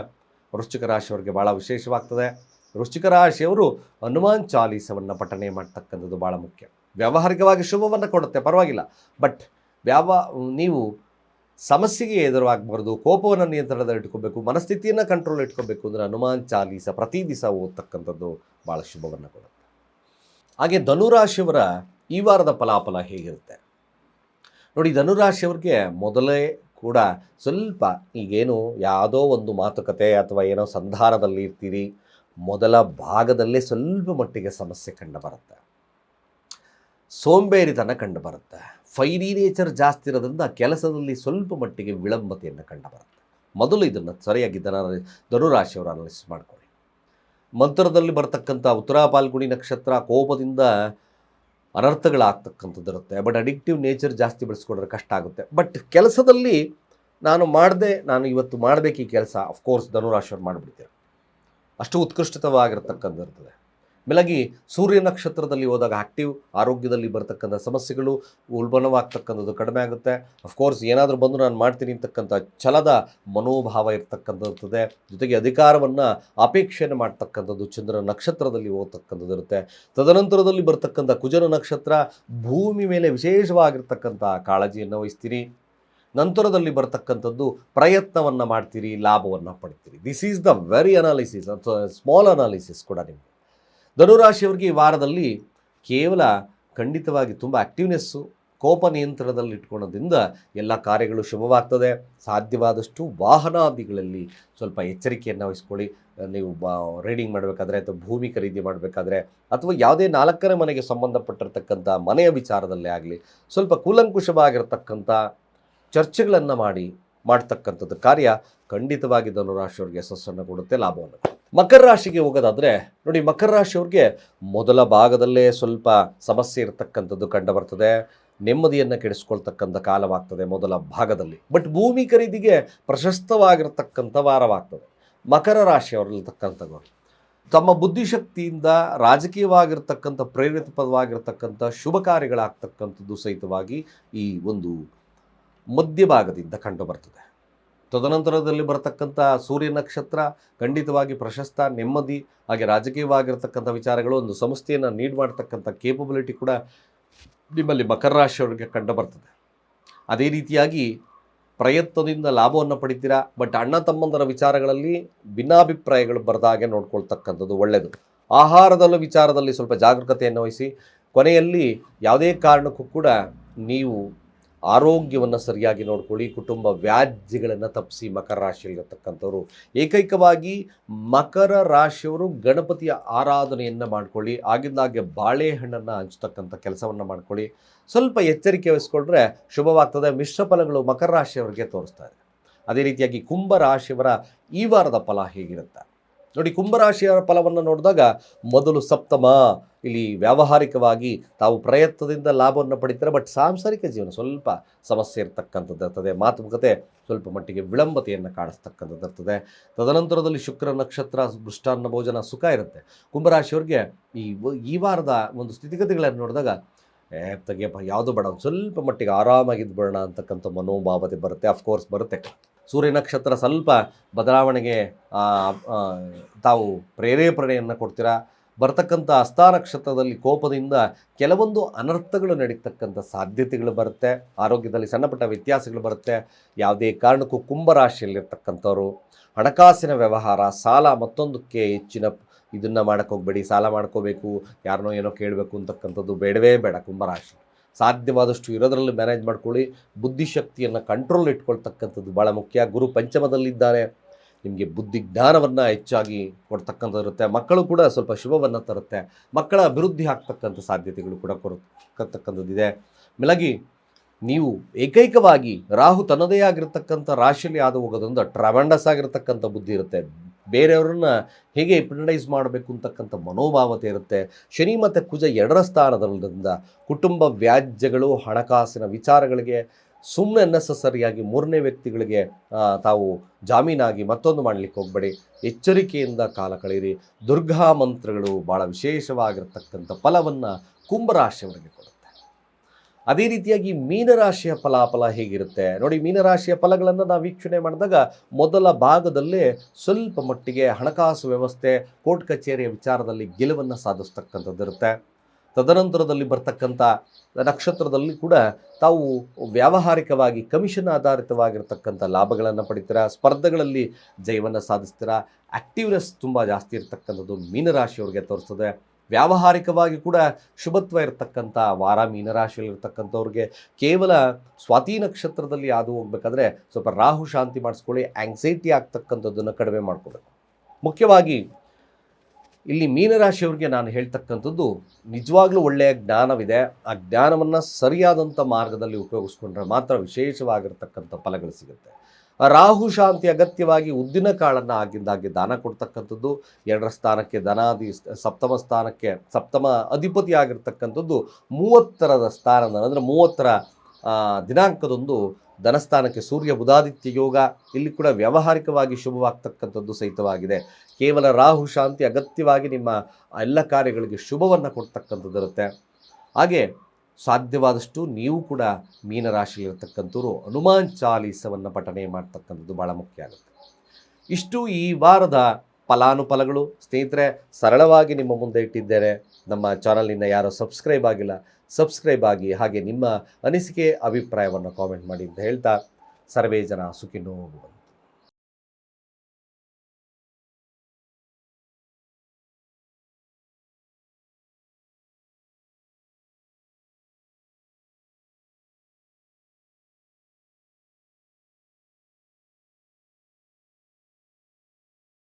ವೃಶ್ಚಿಕ ರಾಶಿಯವರಿಗೆ ಭಾಳ ವಿಶೇಷವಾಗ್ತದೆ. ವೃಶ್ಚಿಕ ರಾಶಿಯವರು ಹನುಮಾನ್ ಚಾಲೀಸವನ್ನು ಪಠನೆ ಮಾಡ್ತಕ್ಕಂಥದ್ದು ಭಾಳ ಮುಖ್ಯ. ವ್ಯಾವಹಾರಿಕವಾಗಿ ಶುಭವನ್ನು ಕೊಡುತ್ತೆ, ಪರವಾಗಿಲ್ಲ. ಬಟ್ ನೀವು ಸಮಸ್ಯೆಗೆ ಎದುರಾಗಬಾರ್ದು, ಕೋಪವನ್ನು ನಿಯಂತ್ರಣದಲ್ಲಿ ಇಟ್ಕೋಬೇಕು, ಮನಸ್ಥಿತಿಯನ್ನು ಕಂಟ್ರೋಲ್ ಇಟ್ಕೋಬೇಕು ಅಂದರೆ ಹನುಮಾನ್ ಚಾಲೀಸ ಪ್ರತಿ ದಿವಸ ಓದ್ತಕ್ಕಂಥದ್ದು ಭಾಳ ಶುಭವನ್ನು ಕೊಡುತ್ತೆ. ಹಾಗೆ ಧನುರಾಶಿಯವರ ಈ ವಾರದ ಫಲಾಫಲ ಹೇಗಿರುತ್ತೆ ನೋಡಿ. ಧನುರಾಶಿಯವ್ರಿಗೆ ಮೊದಲೇ ಕೂಡ ಸ್ವಲ್ಪ ಈಗೇನು ಯಾವುದೋ ಒಂದು ಮಾತುಕತೆ ಅಥವಾ ಏನೋ ಸಂಧಾನದಲ್ಲಿ ಇರ್ತೀರಿ, ಮೊದಲ ಭಾಗದಲ್ಲೇ ಸ್ವಲ್ಪ ಮಟ್ಟಿಗೆ ಸಮಸ್ಯೆ ಕಂಡುಬರುತ್ತೆ. ಸೋಂಬೇರಿತನ ಕಂಡುಬರುತ್ತೆ. ಫೈರಿ ನೇಚರ್ ಜಾಸ್ತಿ ಇರೋದ್ರಿಂದ ಕೆಲಸದಲ್ಲಿ ಸ್ವಲ್ಪ ಮಟ್ಟಿಗೆ ವಿಳಂಬತೆಯನ್ನು ಕಂಡುಬರುತ್ತೆ. ಮೊದಲು ಇದನ್ನು ಸರಿಯಾಗಿ ಧನುರಾಶಿಯವರು ಅನಾಲಿಸಿಸ್ ಮಾಡ್ಕೊಳ್ಳಿ. ಮಂತ್ರದಲ್ಲಿ ಬರ್ತಕ್ಕಂಥ ಉತ್ತರ ಪಾಲ್ಗುಣಿ ನಕ್ಷತ್ರ ಕೋಪದಿಂದ ಅನರ್ಥಗಳಾಗ್ತಕ್ಕಂಥದ್ದು ಇರುತ್ತೆ. ಬಟ್ ಅಡಿಕ್ಟಿವ್ ನೇಚರ್ ಜಾಸ್ತಿ ಬೆಳೆಸ್ಕೊಂಡ್ರೆ ಕಷ್ಟ ಆಗುತ್ತೆ. ಬಟ್ ಕೆಲಸದಲ್ಲಿ ನಾನು ಇವತ್ತು ಮಾಡಬೇಕು ಈ ಕೆಲಸ, ಅಫ್ಕೋರ್ಸ್ ಧನುರಾಶಿಯವ್ರು ಮಾಡಿಬಿಡ್ತೀರ, ಅಷ್ಟು ಉತ್ಕೃಷ್ಟವಾಗಿರ್ತಕ್ಕಂಥದ್ದು. ಮೇಲಾಗಿ ಸೂರ್ಯ ನಕ್ಷತ್ರದಲ್ಲಿ ಹೋದಾಗ ಆಕ್ಟಿವ್ ಆರೋಗ್ಯದಲ್ಲಿ ಬರ್ತಕ್ಕಂಥ ಸಮಸ್ಯೆಗಳು ಉಲ್ಬಣವಾಗ್ತಕ್ಕಂಥದ್ದು ಕಡಿಮೆ ಆಗುತ್ತೆ. ಅಫ್ಕೋರ್ಸ್ ಏನಾದರೂ ಬಂದು ನಾನು ಮಾಡ್ತೀನಿ ಅಂತಕ್ಕಂಥ ಛಲದ ಮನೋಭಾವ ಇರ್ತಕ್ಕಂಥದ್ದು. ಜೊತೆಗೆ ಅಧಿಕಾರವನ್ನು ಅಪೇಕ್ಷೆಯನ್ನು ಮಾಡ್ತಕ್ಕಂಥದ್ದು ಚಂದ್ರ ನಕ್ಷತ್ರದಲ್ಲಿ ಹೋಗ್ತಕ್ಕಂಥದ್ದು ಇರುತ್ತೆ. ತದನಂತರದಲ್ಲಿ ಬರ್ತಕ್ಕಂಥ ಕುಜನ ನಕ್ಷತ್ರ, ಭೂಮಿ ಮೇಲೆ ವಿಶೇಷವಾಗಿರ್ತಕ್ಕಂಥ ಕಾಳಜಿಯನ್ನು ವಹಿಸ್ತೀರಿ. ನಂತರದಲ್ಲಿ ಬರ್ತಕ್ಕಂಥದ್ದು ಪ್ರಯತ್ನವನ್ನು ಮಾಡ್ತೀರಿ, ಲಾಭವನ್ನು ಪಡ್ತೀರಿ. This is the very analysis ಅಥವಾ ಸ್ಮಾಲ್ ಅನಾಲಿಸಿಸ್ ಕೂಡ ನಿಮಗೆ. ಧನುರಾಶಿಯವರಿಗೆ ಈ ವಾರದಲ್ಲಿ ಕೇವಲ ಖಂಡಿತವಾಗಿ ತುಂಬ ಆ್ಯಕ್ಟಿವ್ನೆಸ್ಸು, ಕೋಪ ನಿಯಂತ್ರಣದಲ್ಲಿ ಇಟ್ಕೊಳ್ಳೋದ್ರಿಂದ ಎಲ್ಲ ಕಾರ್ಯಗಳು ಶುಭವಾಗ್ತದೆ. ಸಾಧ್ಯವಾದಷ್ಟು ವಾಹನಾದಿಗಳಲ್ಲಿ ಸ್ವಲ್ಪ ಎಚ್ಚರಿಕೆಯನ್ನು ವಹಿಸ್ಕೊಳ್ಳಿ. ನೀವು ರೈಡಿಂಗ್ ಮಾಡಬೇಕಾದ್ರೆ ಅಥವಾ ಭೂಮಿ ಖರೀದಿ ಮಾಡಬೇಕಾದ್ರೆ ಅಥವಾ ಯಾವುದೇ 4ನೇ ಮನೆಗೆ ಸಂಬಂಧಪಟ್ಟಿರ್ತಕ್ಕಂಥ ಮನೆಯ ವಿಚಾರದಲ್ಲೇ ಆಗಲಿ ಸ್ವಲ್ಪ ಕೂಲಂಕುಷವಾಗಿರ್ತಕ್ಕಂಥ ಚರ್ಚೆಗಳನ್ನು ಮಾಡ್ತಕ್ಕಂಥದ್ದು ಕಾರ್ಯ ಖಂಡಿತವಾಗಿ ಧನುರಾಶಿಯವರಿಗೆ ಯಶಸ್ಸನ್ನು ಕೊಡುತ್ತೆ, ಲಾಭವನ್ನು ಕೊಡುತ್ತೆ. ಮಕರ ರಾಶಿಗೆ ಹೋಗೋದಾದರೆ ನೋಡಿ, ಮಕರ ರಾಶಿಯವ್ರಿಗೆ ಮೊದಲ ಭಾಗದಲ್ಲೇ ಸ್ವಲ್ಪ ಸಮಸ್ಯೆ ಇರತಕ್ಕಂಥದ್ದು ಕಂಡುಬರ್ತದೆ. ನೆಮ್ಮದಿಯನ್ನು ಕೆಡಿಸ್ಕೊಳ್ತಕ್ಕಂಥ ಕಾಲವಾಗ್ತದೆ ಮೊದಲ ಭಾಗದಲ್ಲಿ. ಬಟ್ ಭೂಮಿ ಖರೀದಿಗೆ ಪ್ರಶಸ್ತವಾಗಿರ್ತಕ್ಕಂಥ ವಾರವಾಗ್ತದೆ ಮಕರ ರಾಶಿಯವರಲ್ಲಿರ್ತಕ್ಕಂಥದ್ದು. ತಮ್ಮ ಬುದ್ಧಿಶಕ್ತಿಯಿಂದ ರಾಜಕೀಯವಾಗಿರ್ತಕ್ಕಂಥ ಪ್ರೇರಿತವಾಗಿರ್ತಕ್ಕಂಥ ಶುಭ ಕಾರ್ಯಗಳಾಗ್ತಕ್ಕಂಥದ್ದು ಸಹಿತವಾಗಿ ಈ ಒಂದು ಮಧ್ಯಭಾಗದಿಂದ ಕಂಡು ಬರ್ತದೆ. ತದನಂತರದಲ್ಲಿ ಬರತಕ್ಕಂಥ ಸೂರ್ಯ ನಕ್ಷತ್ರ ಖಂಡಿತವಾಗಿ ಪ್ರಶಸ್ತ, ನೆಮ್ಮದಿ, ಹಾಗೆ ರಾಜಕೀಯವಾಗಿರ್ತಕ್ಕಂಥ ವಿಚಾರಗಳು, ಒಂದು ಸಂಸ್ಥೆಯನ್ನು ನೀಡ್ ಮಾಡ್ತಕ್ಕಂಥ ಕೇಪಬಿಲಿಟಿ ಕೂಡ ನಿಮ್ಮಲ್ಲಿ ಮಕರ ರಾಶಿಯವರಿಗೆ ಕಂಡು ಬರ್ತದೆ. ಅದೇ ರೀತಿಯಾಗಿ ಪ್ರಯತ್ನದಿಂದ ಲಾಭವನ್ನು ಪಡಿತೀರಾ. ಬಟ್ ಅಣ್ಣ ತಮ್ಮಂದರ ವಿಚಾರಗಳಲ್ಲಿ ಭಿನ್ನಾಭಿಪ್ರಾಯಗಳು ಬರದಾಗೆ ನೋಡ್ಕೊಳ್ತಕ್ಕಂಥದ್ದು ಒಳ್ಳೆಯದು. ಆಹಾರದಲ್ಲೂ ವಿಚಾರದಲ್ಲಿ ಸ್ವಲ್ಪ ಜಾಗರೂಕತೆಯನ್ನು ವಹಿಸಿ. ಕೊನೆಯಲ್ಲಿ ಯಾವುದೇ ಕಾರಣಕ್ಕೂ ಕೂಡ ನೀವು ಆರೋಗ್ಯವನ್ನು ಸರಿಯಾಗಿ ನೋಡ್ಕೊಳ್ಳಿ. ಕುಟುಂಬ ವ್ಯಾಜ್ಯಗಳನ್ನು ತಪ್ಪಿಸಿ. ಮಕರ ರಾಶಿಯಲ್ಲಿರತಕ್ಕಂಥವ್ರು ಏಕೈಕವಾಗಿ ಮಕರ ರಾಶಿಯವರು ಗಣಪತಿಯ ಆರಾಧನೆಯನ್ನು ಮಾಡ್ಕೊಳ್ಳಿ. ಆಗಿಂದಾಗೆ ಬಾಳೆಹಣ್ಣನ್ನು ಹಂಚ್ತಕ್ಕಂಥ ಕೆಲಸವನ್ನು ಮಾಡ್ಕೊಳ್ಳಿ. ಸ್ವಲ್ಪ ಎಚ್ಚರಿಕೆ ವಹಿಸ್ಕೊಂಡ್ರೆ ಶುಭವಾಗ್ತದೆ. ಮಿಶ್ರ ಫಲಗಳು ಮಕರ ರಾಶಿಯವರಿಗೆ ತೋರಿಸ್ತಾ ಇದೆ. ಅದೇ ರೀತಿಯಾಗಿ ಕುಂಭ ರಾಶಿಯವರ ಈ ವಾರದ ಫಲ ಹೇಗಿರುತ್ತೆ ನೋಡಿ. ಕುಂಭರಾಶಿಯವರ ಫಲವನ್ನು ನೋಡಿದಾಗ ಮೊದಲು ಸಪ್ತಮ, ಇಲ್ಲಿ ವ್ಯಾವಹಾರಿಕವಾಗಿ ತಾವು ಪ್ರಯತ್ನದಿಂದ ಲಾಭವನ್ನು ಪಡಿತಾರೆ. ಬಟ್ ಸಾಂಸಾರಿಕ ಜೀವನ ಸ್ವಲ್ಪ ಸಮಸ್ಯೆ ಇರ್ತಕ್ಕಂಥದ್ದು ಇರ್ತದೆ. ಮಾತುಕತೆ ಸ್ವಲ್ಪ ಮಟ್ಟಿಗೆ ವಿಳಂಬತೆಯನ್ನು ಕಾಣಿಸ್ತಕ್ಕಂಥದ್ದು ಇರ್ತದೆ. ತದನಂತರದಲ್ಲಿ ಶುಕ್ರ ನಕ್ಷತ್ರ, ಮೃಷ್ಟಾನ್ನ ಭೋಜನ, ಸುಖ ಇರುತ್ತೆ. ಕುಂಭರಾಶಿಯವ್ರಿಗೆ ಈ ವಾರದ ಒಂದು ಸ್ಥಿತಿಗತಿಗಳನ್ನು ನೋಡಿದಾಗ ತೆಗಿಯಪ್ಪ ಯಾವುದು ಬೇಡ, ಸ್ವಲ್ಪ ಮಟ್ಟಿಗೆ ಆರಾಮಾಗಿದ್ದು ಬಿಡೋಣ ಅಂತಕ್ಕಂಥ ಮನೋಭಾವತೆ ಬರುತ್ತೆ. ಅಫ್ಕೋರ್ಸ್ ಬರುತ್ತೆ. ಸೂರ್ಯ ನಕ್ಷತ್ರ ಸ್ವಲ್ಪ ಬದಲಾವಣೆಗೆ ತಾವು ಪ್ರೇರೇಪಣೆಯನ್ನು ಕೊಡ್ತೀರಾ. ಬರ್ತಕ್ಕಂಥ ಹಸ್ತ ನಕ್ಷತ್ರದಲ್ಲಿ ಕೋಪದಿಂದ ಕೆಲವೊಂದು ಅನರ್ಥಗಳು ನಡೀತಕ್ಕಂಥ ಸಾಧ್ಯತೆಗಳು ಬರುತ್ತೆ. ಆರೋಗ್ಯದಲ್ಲಿ ಸಣ್ಣಪುಟ್ಟ ವ್ಯತ್ಯಾಸಗಳು ಬರುತ್ತೆ. ಯಾವುದೇ ಕಾರಣಕ್ಕೂ ಕುಂಭರಾಶಿಯಲ್ಲಿರ್ತಕ್ಕಂಥವ್ರು ಹಣಕಾಸಿನ ವ್ಯವಹಾರ, ಸಾಲ, ಮತ್ತೊಂದಕ್ಕೆ ಹೆಚ್ಚಿನ ಇದನ್ನು ಮಾಡೋಕ್ಕೋಗ್ಬೇಡಿ. ಸಾಲ ಮಾಡ್ಕೋಬೇಕು, ಯಾರನ್ನೋ ಏನೋ ಕೇಳಬೇಕು ಅಂತಕ್ಕಂಥದ್ದು ಬೇಡವೇ ಬೇಡ. ಕುಂಭರಾಶಿ ಸಾಧ್ಯವಾದಷ್ಟು ಇರೋದ್ರಲ್ಲಿ ಮ್ಯಾನೇಜ್ ಮಾಡ್ಕೊಳ್ಳಿ. ಬುದ್ಧಿಶಕ್ತಿಯನ್ನು ಕಂಟ್ರೋಲ್ ಇಟ್ಕೊಳ್ತಕ್ಕಂಥದ್ದು ಭಾಳ ಮುಖ್ಯ. ಗುರು ಪಂಚಮದಲ್ಲಿದ್ದಾನೆ, ನಿಮಗೆ ಬುದ್ಧಿ ಜ್ಞಾನವನ್ನು ಹೆಚ್ಚಾಗಿ ಕೊಡ್ತಕ್ಕಂಥದ್ದು ಇರುತ್ತೆ. ಮಕ್ಕಳು ಕೂಡ ಸ್ವಲ್ಪ ಶುಭವನ್ನು ತರುತ್ತೆ. ಮಕ್ಕಳ ಅಭಿವೃದ್ಧಿ ಆಗ್ತಕ್ಕಂಥ ಸಾಧ್ಯತೆಗಳು ಕೂಡ ಕೊಡ್ತಕ್ಕಂಥದ್ದಿದೆ. ಮೇಲಾಗಿ ನೀವು ಏಕೈಕವಾಗಿ ರಾಹು ತನ್ನದೇ ಆಗಿರ್ತಕ್ಕಂಥ ರಾಶಿಯಲ್ಲಿ ಆದ ಹೋಗೋದ್ರಿಂದ ಟ್ರಮೆಂಡಸ್ ಆಗಿರ್ತಕ್ಕಂಥ ಬುದ್ಧಿ ಇರುತ್ತೆ. ಬೇರೆಯವ್ರನ್ನ ಹೇಗೆ ಹಿಪ್ನಟೈಸ್ ಮಾಡಬೇಕು ಅಂತಕ್ಕಂಥ ಮನೋಭಾವತೆ ಇರುತ್ತೆ. ಶನಿ ಮತ್ತು ಕುಜ 2ರ ಸ್ಥಾನದಲ್ಲಿರೋದ್ರಿಂದ ಕುಟುಂಬ ವ್ಯಾಜ್ಯಗಳು, ಹಣಕಾಸಿನ ವಿಚಾರಗಳಿಗೆ ಸುಮ್ಮನೆ ಅನ್ನೆಸರಿಯಾಗಿ 3ನೇ ವ್ಯಕ್ತಿಗಳಿಗೆ ತಾವು ಜಾಮೀನಾಗಿ ಮತ್ತೊಂದು ಮಾಡಲಿಕ್ಕೆ ಹೋಗಬೇಡಿ. ಎಚ್ಚರಿಕೆಯಿಂದ ಕಾಲ ಕಳೆಯಿರಿ. ದುರ್ಗಾ ಮಂತ್ರಗಳು ಭಾಳ ವಿಶೇಷವಾಗಿರ್ತಕ್ಕಂಥ ಫಲವನ್ನು ಕುಂಭರಾಶಿಯವರಿಗೆ ಕೊಡುತ್ತೆ. ಅದೇ ರೀತಿಯಾಗಿ ಮೀನರಾಶಿಯ ಫಲಾಫಲ ಹೇಗಿರುತ್ತೆ ನೋಡಿ. ಮೀನರಾಶಿಯ ಫಲಗಳನ್ನು ನಾವು ವೀಕ್ಷಣೆ ಮಾಡಿದಾಗ ಮೊದಲ ಭಾಗದಲ್ಲೇ ಸ್ವಲ್ಪ ಮಟ್ಟಿಗೆ ಹಣಕಾಸು ವ್ಯವಸ್ಥೆ, ಕೋರ್ಟ್ ಕಚೇರಿಯ ವಿಚಾರದಲ್ಲಿ ಗೆಲುವನ್ನು ಸಾಧಿಸ್ತಕ್ಕಂಥದ್ದು ಇರುತ್ತೆ. ತದನಂತರದಲ್ಲಿ ಬರ್ತಕ್ಕಂಥ ನಕ್ಷತ್ರದಲ್ಲಿ ಕೂಡ ತಾವು ವ್ಯಾವಹಾರಿಕವಾಗಿ ಕಮಿಷನ್ ಆಧಾರಿತವಾಗಿರ್ತಕ್ಕಂಥ ಲಾಭಗಳನ್ನು ಪಡಿತೀರಾ. ಸ್ಪರ್ಧೆಗಳಲ್ಲಿ ಜಯವನ್ನು ಸಾಧಿಸ್ತೀರಾ. ಆ್ಯಕ್ಟಿವ್ನೆಸ್ ತುಂಬ ಜಾಸ್ತಿ ಇರತಕ್ಕಂಥದ್ದು ಮೀನರಾಶಿಯವ್ರಿಗೆ ತೋರಿಸ್ತದೆ. ವ್ಯಾವಹಾರಿಕವಾಗಿ ಕೂಡ ಶುಭತ್ವ ಇರತಕ್ಕಂಥ ವಾರ ಮೀನರಾಶಿಯಲ್ಲಿರ್ತಕ್ಕಂಥವ್ರಿಗೆ. ಕೇವಲ ಸ್ವಾತಿ ನಕ್ಷತ್ರದಲ್ಲಿ ಹಾದು ಹೋಗ್ಬೇಕಾದ್ರೆ ಸ್ವಲ್ಪ ರಾಹು ಶಾಂತಿ ಮಾಡಿಸ್ಕೊಳ್ಳಿ. ಆ್ಯಂಗ್ಸೈಟಿ ಆಗ್ತಕ್ಕಂಥದ್ದನ್ನು ಕಡಿಮೆ ಮಾಡ್ಕೋಬೇಕು. ಮುಖ್ಯವಾಗಿ ಇಲ್ಲಿ ಮೀನರಾಶಿಯವ್ರಿಗೆ ನಾನು ಹೇಳ್ತಕ್ಕಂಥದ್ದು ನಿಜವಾಗ್ಲೂ ಒಳ್ಳೆಯ ಜ್ಞಾನವಿದೆ. ಆ ಜ್ಞಾನವನ್ನು ಸರಿಯಾದಂಥ ಮಾರ್ಗದಲ್ಲಿ ಉಪಯೋಗಿಸ್ಕೊಂಡ್ರೆ ಮಾತ್ರ ವಿಶೇಷವಾಗಿರ್ತಕ್ಕಂಥ ಫಲಗಳು ಸಿಗುತ್ತೆ. ರಾಹು ಶಾಂತಿ ಅಗತ್ಯವಾಗಿ ಉದ್ದಿನ ಕಾಳನ್ನು ಆಗಿಂದಾಗೆ ದಾನ ಕೊಡ್ತಕ್ಕಂಥದ್ದು. 2ರ ಸ್ಥಾನಕ್ಕೆ ಧನಾದಿ, ಸಪ್ತಮ ಸ್ಥಾನಕ್ಕೆ ಸಪ್ತಮ ಅಧಿಪತಿ ಆಗಿರ್ತಕ್ಕಂಥದ್ದು 30ರ ಸ್ಥಾನದ ಅಂದರೆ 30ರ ದಿನಾಂಕದೊಂದು ಧನಸ್ಥಾನಕ್ಕೆ ಸೂರ್ಯ ಬುಧಾದಿತ್ಯ ಯೋಗ. ಇಲ್ಲಿ ಕೂಡ ವ್ಯಾವಹಾರಿಕವಾಗಿ ಶುಭವಾಗ್ತಕ್ಕಂಥದ್ದು ಸಹಿತವಾಗಿದೆ. ಕೇವಲ ರಾಹು ಶಾಂತಿ ಅಗತ್ಯವಾಗಿ ನಿಮ್ಮ ಎಲ್ಲ ಕಾರ್ಯಗಳಿಗೆ ಶುಭವನ್ನು ಕೊಡ್ತಕ್ಕಂಥದ್ದು ಇರುತ್ತೆ. ಹಾಗೆ ಸಾಧ್ಯವಾದಷ್ಟು ನೀವು ಕೂಡ ಮೀನರಾಶಿಯಲ್ಲಿರ್ತಕ್ಕಂಥವ್ರು ಹನುಮಾನ್ ಚಾಲೀಸವನ್ನು ಪಠನೆ ಮಾಡ್ತಕ್ಕಂಥದ್ದು ಭಾಳ ಮುಖ್ಯ ಆಗುತ್ತೆ. ಇಷ್ಟು ಈ ವಾರದ ಫಲಾನುಫಲಗಳು. ಸ್ನೇಹಿತರೆ, ಸರಳವಾಗಿ ನಿಮ್ಮ ಮುಂದೆ ಇಟ್ಟಿದ್ದೇನೆ. ನಮ್ಮ ಚಾನಲಿನ ಯಾರೋ ಸಬ್ಸ್ಕ್ರೈಬ್ ಆಗಿಲ್ಲ, ಸಬ್ಸ್ಕ್ರೈಬ್ ಆಗಿ. ಹಾಗೆ ನಿಮ್ಮ ಅನಿಸಿಕೆ, ಅಭಿಪ್ರಾಯವನ್ನು ಕಾಮೆಂಟ್ ಮಾಡಿ ಅಂತ ಹೇಳ್ತಾ, ಸರ್ವೇ ಜನ ಸುಖಿನೋ ಭವಂತು.